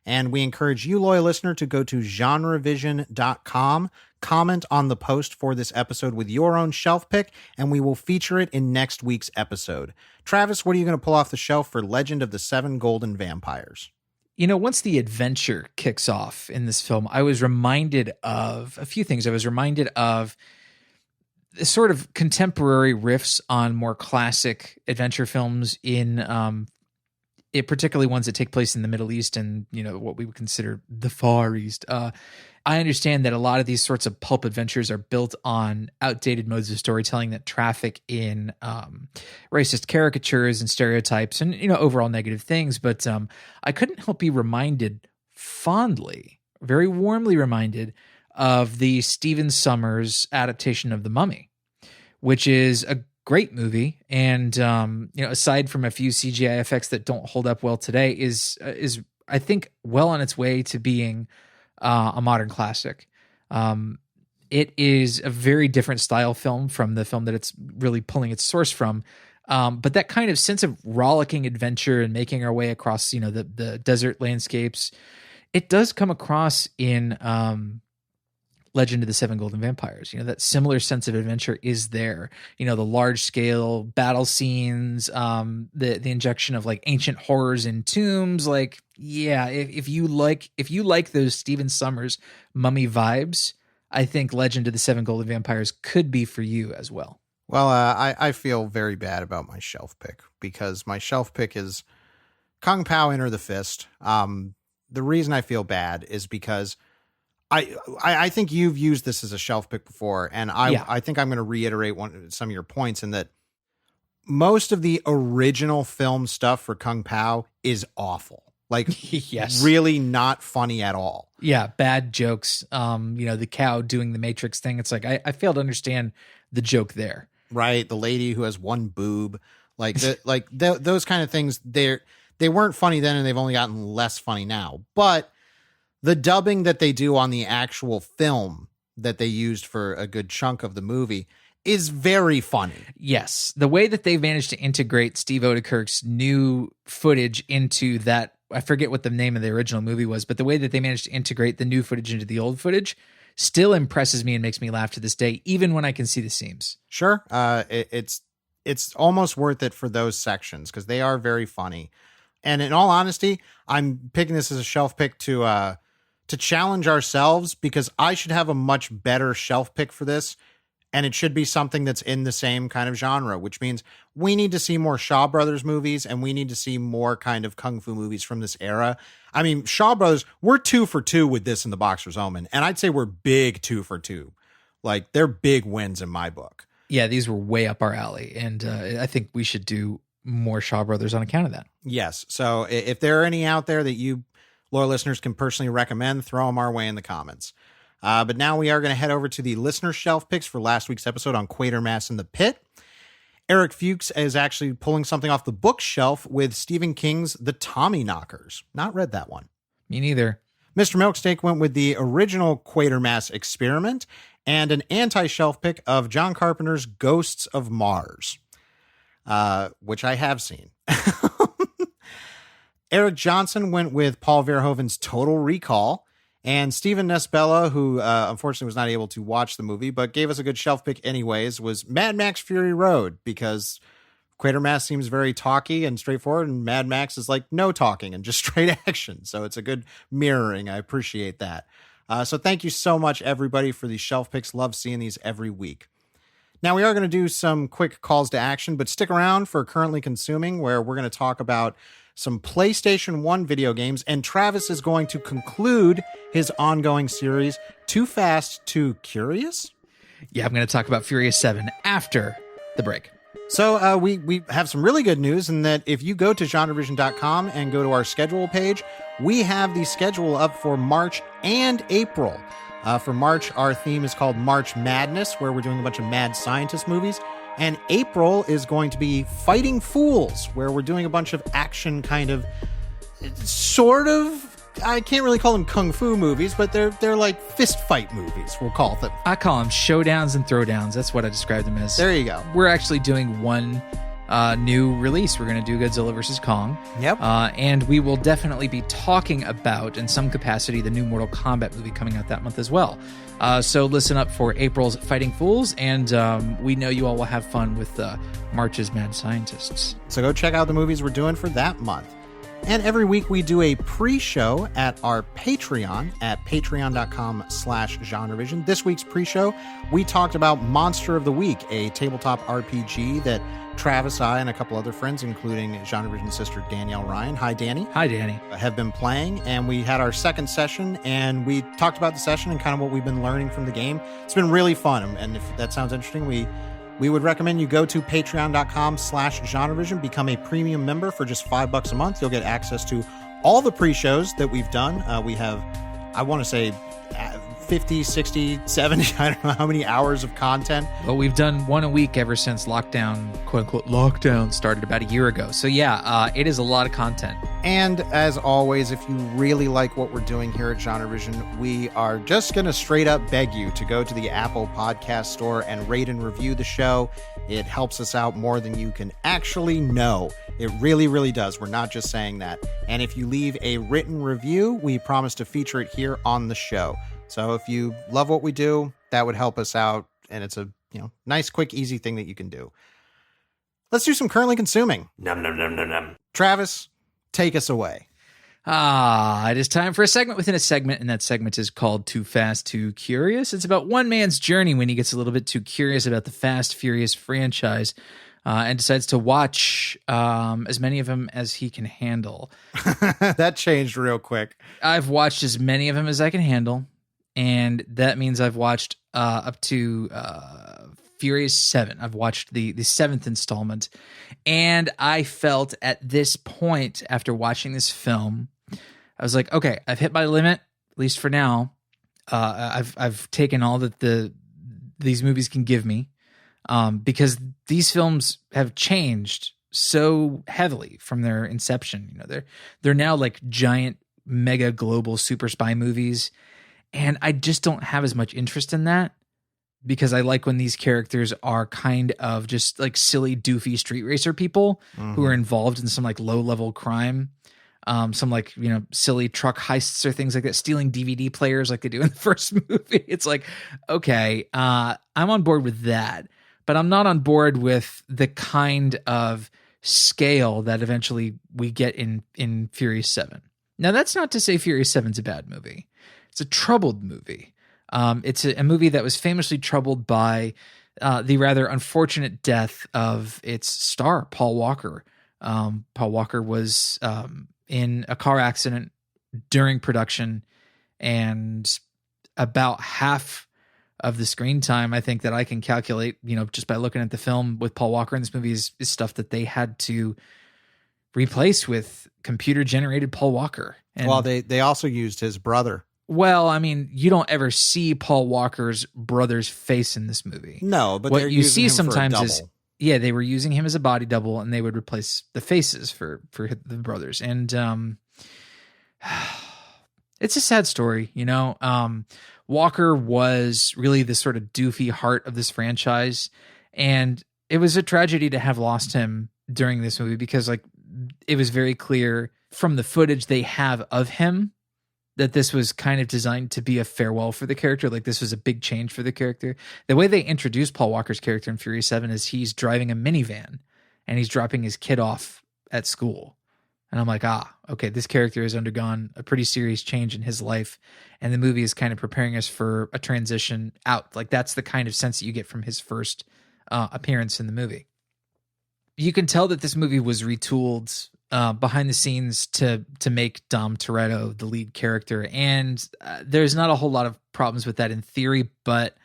And we encourage you, loyal listener, to go to GenreVision.com, comment on the post for this episode with your own shelf pick, and we will feature it in next week's episode. Travis, what are you going to pull off the shelf for Legend of the Seven Golden Vampires? Once the adventure kicks off in this film, I was reminded of a few things. I was reminded of sort of contemporary riffs on more classic adventure films, particularly ones that take place in the Middle East and, what we would consider the Far East. I understand that a lot of these sorts of pulp adventures are built on outdated modes of storytelling that traffic in racist caricatures and stereotypes and, overall negative things. But I couldn't help be reminded fondly, very warmly reminded, of the Stephen Sommers adaptation of The Mummy, which is a great movie. And, aside from a few CGI effects that don't hold up well today, is I think well on its way to being a modern classic. It is a very different style film from the film that it's really pulling its source from. But that kind of sense of rollicking adventure and making our way across, the desert landscapes, it does come across in Legend of the Seven Golden Vampires. That similar sense of adventure is there. The large scale battle scenes, the injection of like ancient horrors in tombs. Like, yeah, if you like those Stephen Sommers Mummy vibes, I think Legend of the Seven Golden Vampires could be for you as well. Well, I feel very bad about my shelf pick, because my shelf pick is Kung Pao Enter the Fist. The reason I feel bad is because I think you've used this as a shelf pick before, and I think I'm going to reiterate some of your points, in that most of the original film stuff for Kung Pao is awful. Like, yes, really not funny at all. Yeah, bad jokes. The cow doing the Matrix thing. It's like I fail to understand the joke there. Right, the lady who has one boob, those kind of things. They weren't funny then, and they've only gotten less funny now. But the dubbing that they do on the actual film that they used for a good chunk of the movie is very funny. Yes, the way that they managed to integrate Steve Odekirk's new footage into that. I forget what the name of the original movie was, but the way that they managed to integrate the new footage into the old footage still impresses me and makes me laugh to this day, even when I can see the seams. Sure. It's almost worth it for those sections because they are very funny. And in all honesty, I'm picking this as a shelf pick to challenge ourselves because I should have a much better shelf pick for this. And it should be something that's in the same kind of genre, which means we need to see more Shaw Brothers movies and we need to see more kind of Kung Fu movies from this era. I mean, Shaw Brothers, we're 2 for 2 with this in The Boxer's Omen. And I'd say we're big 2 for 2. Like, they're big wins in my book. Yeah, these were way up our alley. And I think we should do more Shaw Brothers on account of that. Yes. So if there are any out there that you, loyal listeners, can personally recommend, throw them our way in the comments. But now we are going to head over to the listener shelf picks for last week's episode on Quatermass in the Pit. Eric Fuchs is actually pulling something off the bookshelf with Stephen King's The Tommyknockers. Not read that one. Me neither. Mr. Milksteak went with the original Quatermass Experiment and an anti-shelf pick of John Carpenter's Ghosts of Mars, which I have seen. Eric Johnson went with Paul Verhoeven's Total Recall. And Stephen Nesbella, who unfortunately was not able to watch the movie, but gave us a good shelf pick anyways, was Mad Max Fury Road, because Quatermass seems very talky and straightforward, and Mad Max is like no talking and just straight action. So it's a good mirroring. I appreciate that. So thank you so much, everybody, for these shelf picks. Love seeing these every week. Now, we are going to do some quick calls to action, but stick around for Currently Consuming, where we're going to talk about some PlayStation 1 video games, and Travis is going to conclude his ongoing series, Too Fast, Too Curious? Yeah, I'm going to talk about Furious 7 after the break. So we have some really good news in that if you go to GenreVision.com and go to our schedule page, we have the schedule up for March and April. For March, our theme is called March Madness, where we're doing a bunch of mad scientist movies. And April is going to be Fighting Fools, where we're doing a bunch of action kind of, sort of, I can't really call them kung fu movies, but they're like fist fight movies, we'll call them. I call them showdowns and throwdowns. That's what I describe them as. There you go. We're actually doing one new release. We're going to do Godzilla vs. Kong. Yep. And we will definitely be talking about, in some capacity, the new Mortal Kombat movie coming out that month as well. So listen up for April's Fighting Fools, and we know you all will have fun with March's Mad Scientists. So go check out the movies we're doing for that month. And every week we do a pre-show at our Patreon at patreon.com/GenreVision. This week's pre-show, we talked about Monster of the Week, a tabletop RPG that Travis, I, and a couple other friends, including GenreVision's sister Danielle Ryan. Hi, Danny. Hi, Danny. Have been playing, and we had our second session, and we talked about the session and kind of what we've been learning from the game. It's been really fun, and if that sounds interesting, we would recommend you go to patreon.com/GenreVision, become a premium member for just $5 a month. You'll get access to all the pre-shows that we've done. We have, I want to say, 50, 60, 70, I don't know how many hours of content. Well, we've done one a week ever since lockdown, quote unquote, lockdown started about a year ago. So yeah, it is a lot of content. And as always, if you really like what we're doing here at GenreVision, we are just going to straight up beg you to go to the Apple Podcast Store and rate and review the show. It helps us out more than you can actually know. It really, really does. We're not just saying that. And if you leave a written review, we promise to feature it here on the show. So if you love what we do, that would help us out. And it's a nice, quick, easy thing that you can do. Let's do some Currently Consuming. Num, num, num, num, num. Travis, take us away. It is time for a segment within a segment, and that segment is called Too Fast, Too Curious. It's about one man's journey when he gets a little bit too curious about the Fast, Furious franchise and decides to watch as many of them as he can handle. That changed real quick. I've watched as many of them as I can handle, and that means I've watched up to Furious 7. I've watched the seventh installment, and I felt at this point after watching this film, I was like, okay, I've hit my limit, at least for now. I've taken all that these movies can give me, because these films have changed so heavily from their inception. You know, they're now like giant, mega global super spy movies, and I just don't have as much interest in that, because I like when these characters are kind of just like silly, doofy street racer people who are involved in some like low level crime. Some like, you know, silly truck heists or things like that, stealing DVD players like they do in the first movie. It's like, okay, I'm on board with that, but I'm not on board with the kind of scale that eventually we get in Furious 7. Now, that's not to say Furious 7's a bad movie. It's a troubled movie. It's a movie that was famously troubled by the rather unfortunate death of its star, Paul Walker. Paul Walker was in a car accident during production, and about half of the screen time, I think, that I can calculate, you know, just by looking at the film with Paul Walker in this movie is stuff that they had to replace with computer generated Paul Walker. And, well, they also used his brother. Well, I mean, you don't ever see Paul Walker's brother's face in this movie. No, but what you see him sometimes for a is, double. yeah, they were using him as a body double, and they would replace the faces for the brothers. And it's a sad story, you know. Walker was really the sort of doofy heart of this franchise, and it was a tragedy to have lost him during this movie, because like it was very clear from the footage they have of him that this was kind of designed to be a farewell for the character. Like this was a big change for the character. The way they introduced Paul Walker's character in Furious 7 is he's driving a minivan and he's dropping his kid off at school. And I'm like, okay, this character has undergone a pretty serious change in his life. And the movie is kind of preparing us for a transition out. Like that's the kind of sense that you get from his first appearance in the movie. You can tell that this movie was retooled behind the scenes to make Dom Toretto the lead character. And there's not a whole lot of problems with that in theory, but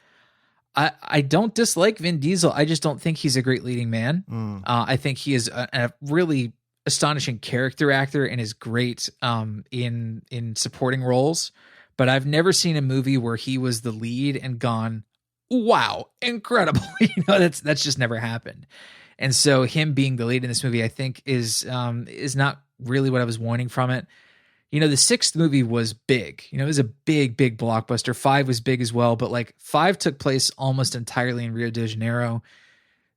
I don't dislike Vin Diesel. I just don't think he's a great leading man. I think he is a really astonishing character actor and is great in supporting roles. But I've never seen a movie where he was the lead and gone, wow, incredible. You know, that's just never happened. And so him being the lead in this movie, I think is not really what I was wanting from it. You know, the sixth movie was big. You know, it was a big blockbuster. 5 was big as well, but like 5 took place almost entirely in Rio de Janeiro.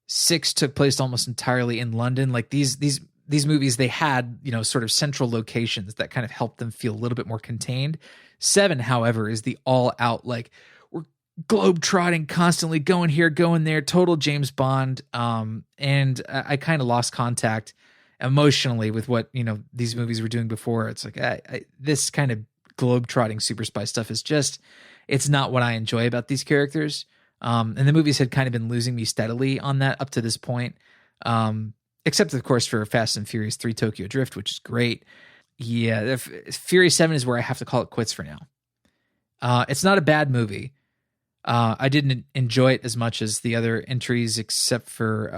6 took place almost entirely in London. Like these movies, they had, you know, sort of central locations that kind of helped them feel a little bit more contained. 7, however, is the all out, like, we're globe-trotting, constantly going here, going there, total James Bond. And I kind of lost contact emotionally with what, you know, these movies were doing before. It's like, this kind of globe-trotting super spy stuff is just, it's not what I enjoy about these characters. And the movies had kind of been losing me steadily on that up to this point. Except, of course, for Fast and Furious 3 Tokyo Drift, which is great. Yeah, Furious 7 is where I have to call it quits for now. It's not a bad movie. I didn't enjoy it as much as the other entries, except for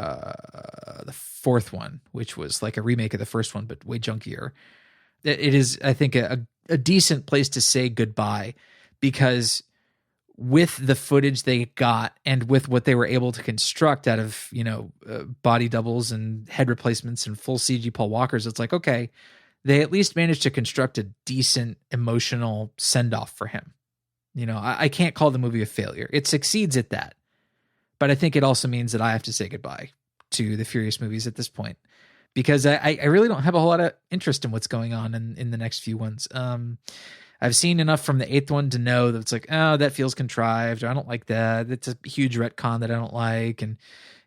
the fourth one, which was like a remake of the first one, but way junkier. It is, I think, a decent place to say goodbye, because with the footage they got and with what they were able to construct out of, you know, body doubles and head replacements and full CG Paul Walkers, it's like, okay, they at least managed to construct a decent emotional send-off for him. You know, I can't call the movie a failure. It succeeds at that. But I think it also means that I have to say goodbye to the Furious movies at this point, because I really don't have a whole lot of interest in what's going on in the next few ones. I've seen enough from the 8th one to know that it's like, oh, that feels contrived, or I don't like that. It's a huge retcon that I don't like. And,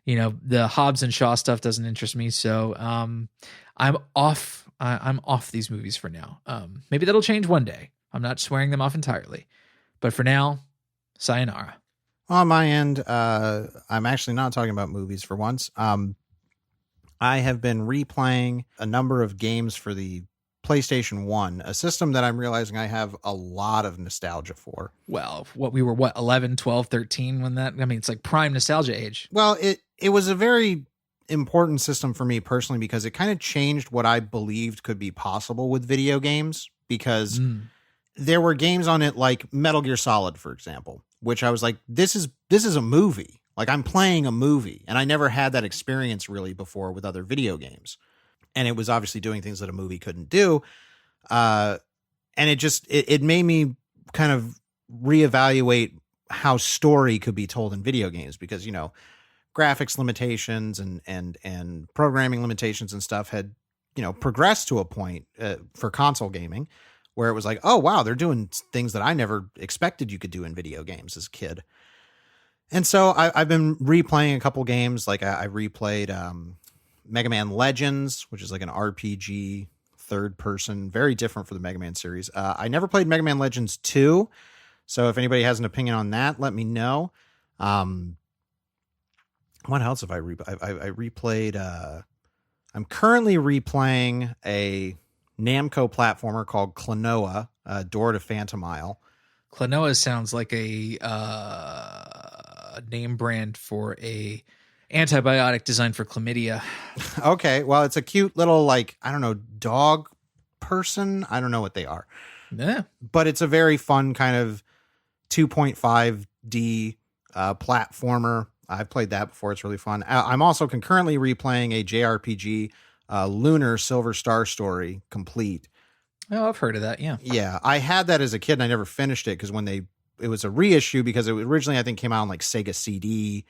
you know, the Hobbs and Shaw stuff doesn't interest me. So I'm off. I'm off these movies for now. Maybe that'll change one day. I'm not swearing them off entirely. But for now, sayonara. On my end, I'm actually not talking about movies for once. I have been replaying a number of games for the PlayStation 1, a system that I'm realizing I have a lot of nostalgia for. Well, we were 11, 12, 13 when that, I mean, it's like prime nostalgia age. Well, it was a very important system for me personally because it kind of changed what I believed could be possible with video games, because there were games on it like Metal Gear Solid, for example, which I was like, this is a movie. Like, I'm playing a movie, and I never had that experience really before with other video games. And it was obviously doing things that a movie couldn't do. And it made me kind of reevaluate how story could be told in video games, because, you know, graphics limitations and programming limitations and stuff had, you know, progressed to a point for console gaming where it was like, oh, wow, they're doing things that I never expected you could do in video games as a kid. And so I've been replaying a couple games. Like I replayed Mega Man Legends, which is like an RPG third person, very different for the Mega Man series. I never played Mega Man Legends 2. So if anybody has an opinion on that, let me know. What else have I replayed? I'm currently replaying a Namco platformer called Klonoa, Door to Phantom Isle. Klonoa sounds like a name brand for a antibiotic designed for chlamydia. Okay, well, it's a cute little, like, I don't know, dog person. I don't know what they are. Yeah. But it's a very fun kind of 2.5D platformer. I've played that before. It's really fun. I'm also concurrently replaying a JRPG, Lunar Silver Star Story complete. Oh, I've heard of that. Yeah. Yeah. I had that as a kid and I never finished it because it was a reissue, because it originally, I think, came out on like Sega CD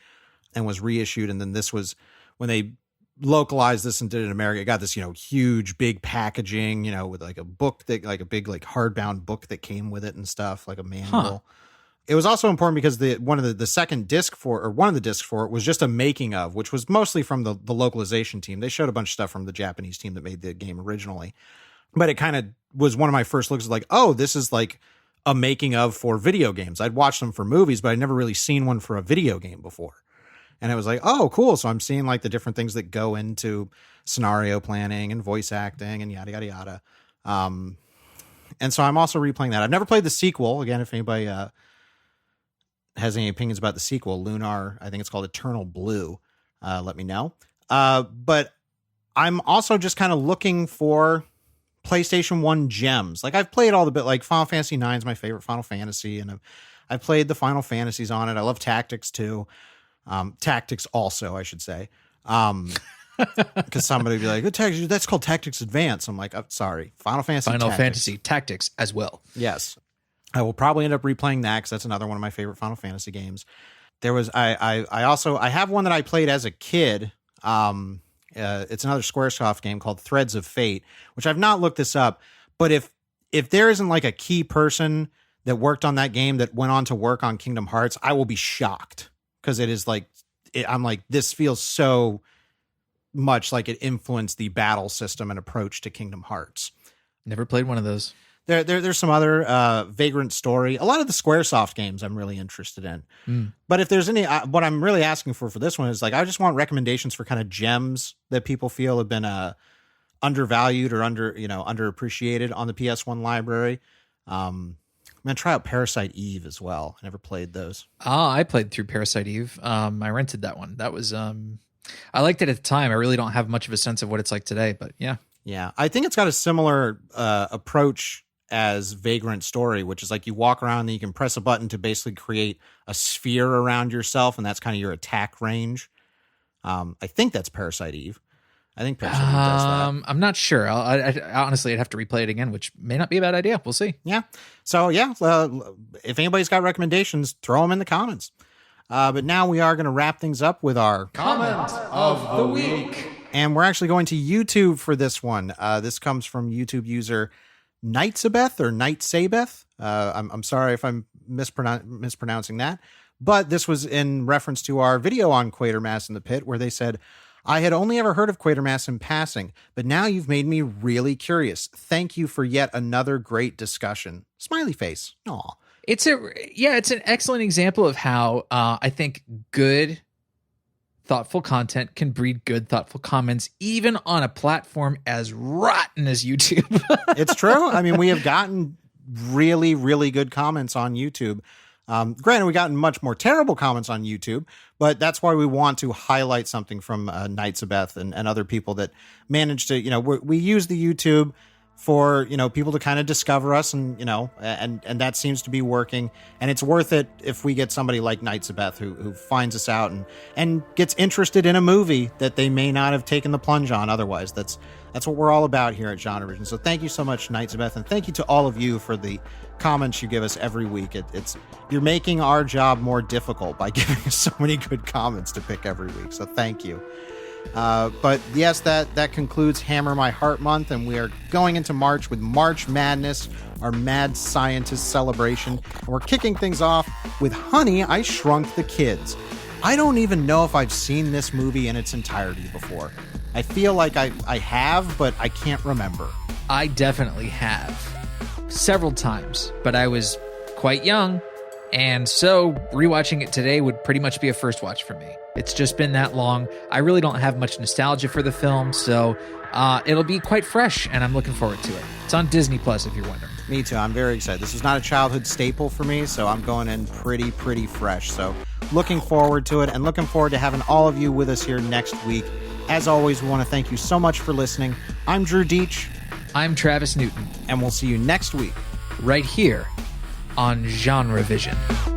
and was reissued. And then this was when they localized this and did it in America. It got this, you know, huge, big packaging, you know, with like a book that, like a big, like hardbound book that came with it and stuff, like a manual. Huh. It was also important because one of the second disc for it was just a making of, which was mostly from the localization team. They showed a bunch of stuff from the Japanese team that made the game originally, but it kind of was one of my first looks, like, oh, this is like a making of for video games. I'd watched them for movies, but I'd never really seen one for a video game before. And it was like, oh, cool. So I'm seeing like the different things that go into scenario planning and voice acting and yada, yada, yada. And so I'm also replaying that. I've never played the sequel. Again, if anybody has any opinions about the sequel, Lunar, I think it's called Eternal Blue, let me know. But I'm also just kind of looking for PlayStation 1 gems. Like, I've played all the bit, like Final Fantasy 9 is my favorite Final Fantasy, and I've played the Final Fantasies on it. I love Tactics too. Tactics also, I should say. Because somebody would be like, oh, that's called Tactics Advance. I'm like, oh, sorry, Final Fantasy Tactics as well. Yes. I will probably end up replaying that because that's another one of my favorite Final Fantasy games. There was, I have one that I played as a kid. It's another Squaresoft game called Threads of Fate, which I've not looked this up, but if there isn't like a key person that worked on that game that went on to work on Kingdom Hearts, I will be shocked, because it is like, I'm like, this feels so much like it influenced the battle system and approach to Kingdom Hearts. Never played one of those. There's some other Vagrant Story. A lot of the Squaresoft games I'm really interested in. But if there's any, what I'm really asking for this one is like, I just want recommendations for kind of gems that people feel have been undervalued or underappreciated on the PS1 library. I'm going to try out Parasite Eve as well. I never played those. I played through Parasite Eve. I rented that one. That was, I liked it at the time. I really don't have much of a sense of what it's like today, but yeah. Yeah. I think it's got a similar approach as Vagrant Story, which is like you walk around and you can press a button to basically create a sphere around yourself, and that's kind of your attack range. I think that's Parasite Eve. I think Parasite Eve does that. I'm not sure. I honestly, I'd have to replay it again, which may not be a bad idea. We'll see. Yeah. So yeah, if anybody's got recommendations, throw them in the comments. But now we are going to wrap things up with our comment of the week. And we're actually going to YouTube for this one. This comes from YouTube user Nightsabeth or Nightsabeth. I'm sorry if I'm mispronouncing that, but this was in reference to our video on Quatermass in the Pit, where they said, I had only ever heard of Quatermass in passing, but now you've made me really curious. Thank you for yet another great discussion. Smiley face. Aw. It's an excellent example of how I think good thoughtful content can breed good, thoughtful comments, even on a platform as rotten as YouTube. It's true. I mean, we have gotten really, really good comments on YouTube. Granted, we've gotten much more terrible comments on YouTube, but that's why we want to highlight something from Knights of Beth and other people that managed to, we use the YouTube for, people to kind of discover us and that seems to be working. And it's worth it if we get somebody like Knights of Beth who finds us out and gets interested in a movie that they may not have taken the plunge on otherwise. That's what we're all about here at GenreVision. So thank you so much, Knights of Beth, and thank you to all of you for the comments you give us every week. You're making our job more difficult by giving us so many good comments to pick every week. So thank you. But yes, that concludes Hammer My Heart Month, and we are going into March with March Madness, our Mad Scientist celebration. And we're kicking things off with Honey, I Shrunk the Kids. I don't even know if I've seen this movie in its entirety before. I feel like I have, but I can't remember. I definitely have. Several times, but I was quite young, and so rewatching it today would pretty much be a first watch for me. It's just been that long. I really don't have much nostalgia for the film, so it'll be quite fresh, and I'm looking forward to it. It's on Disney Plus, if you're wondering. Me too. I'm very excited. This was not a childhood staple for me, so I'm going in pretty fresh. So looking forward to it, and looking forward to having all of you with us here next week. As always, we want to thank you so much for listening. I'm Drew Dietsch. I'm Travis Newton. And we'll see you next week. Right here on GenreVision.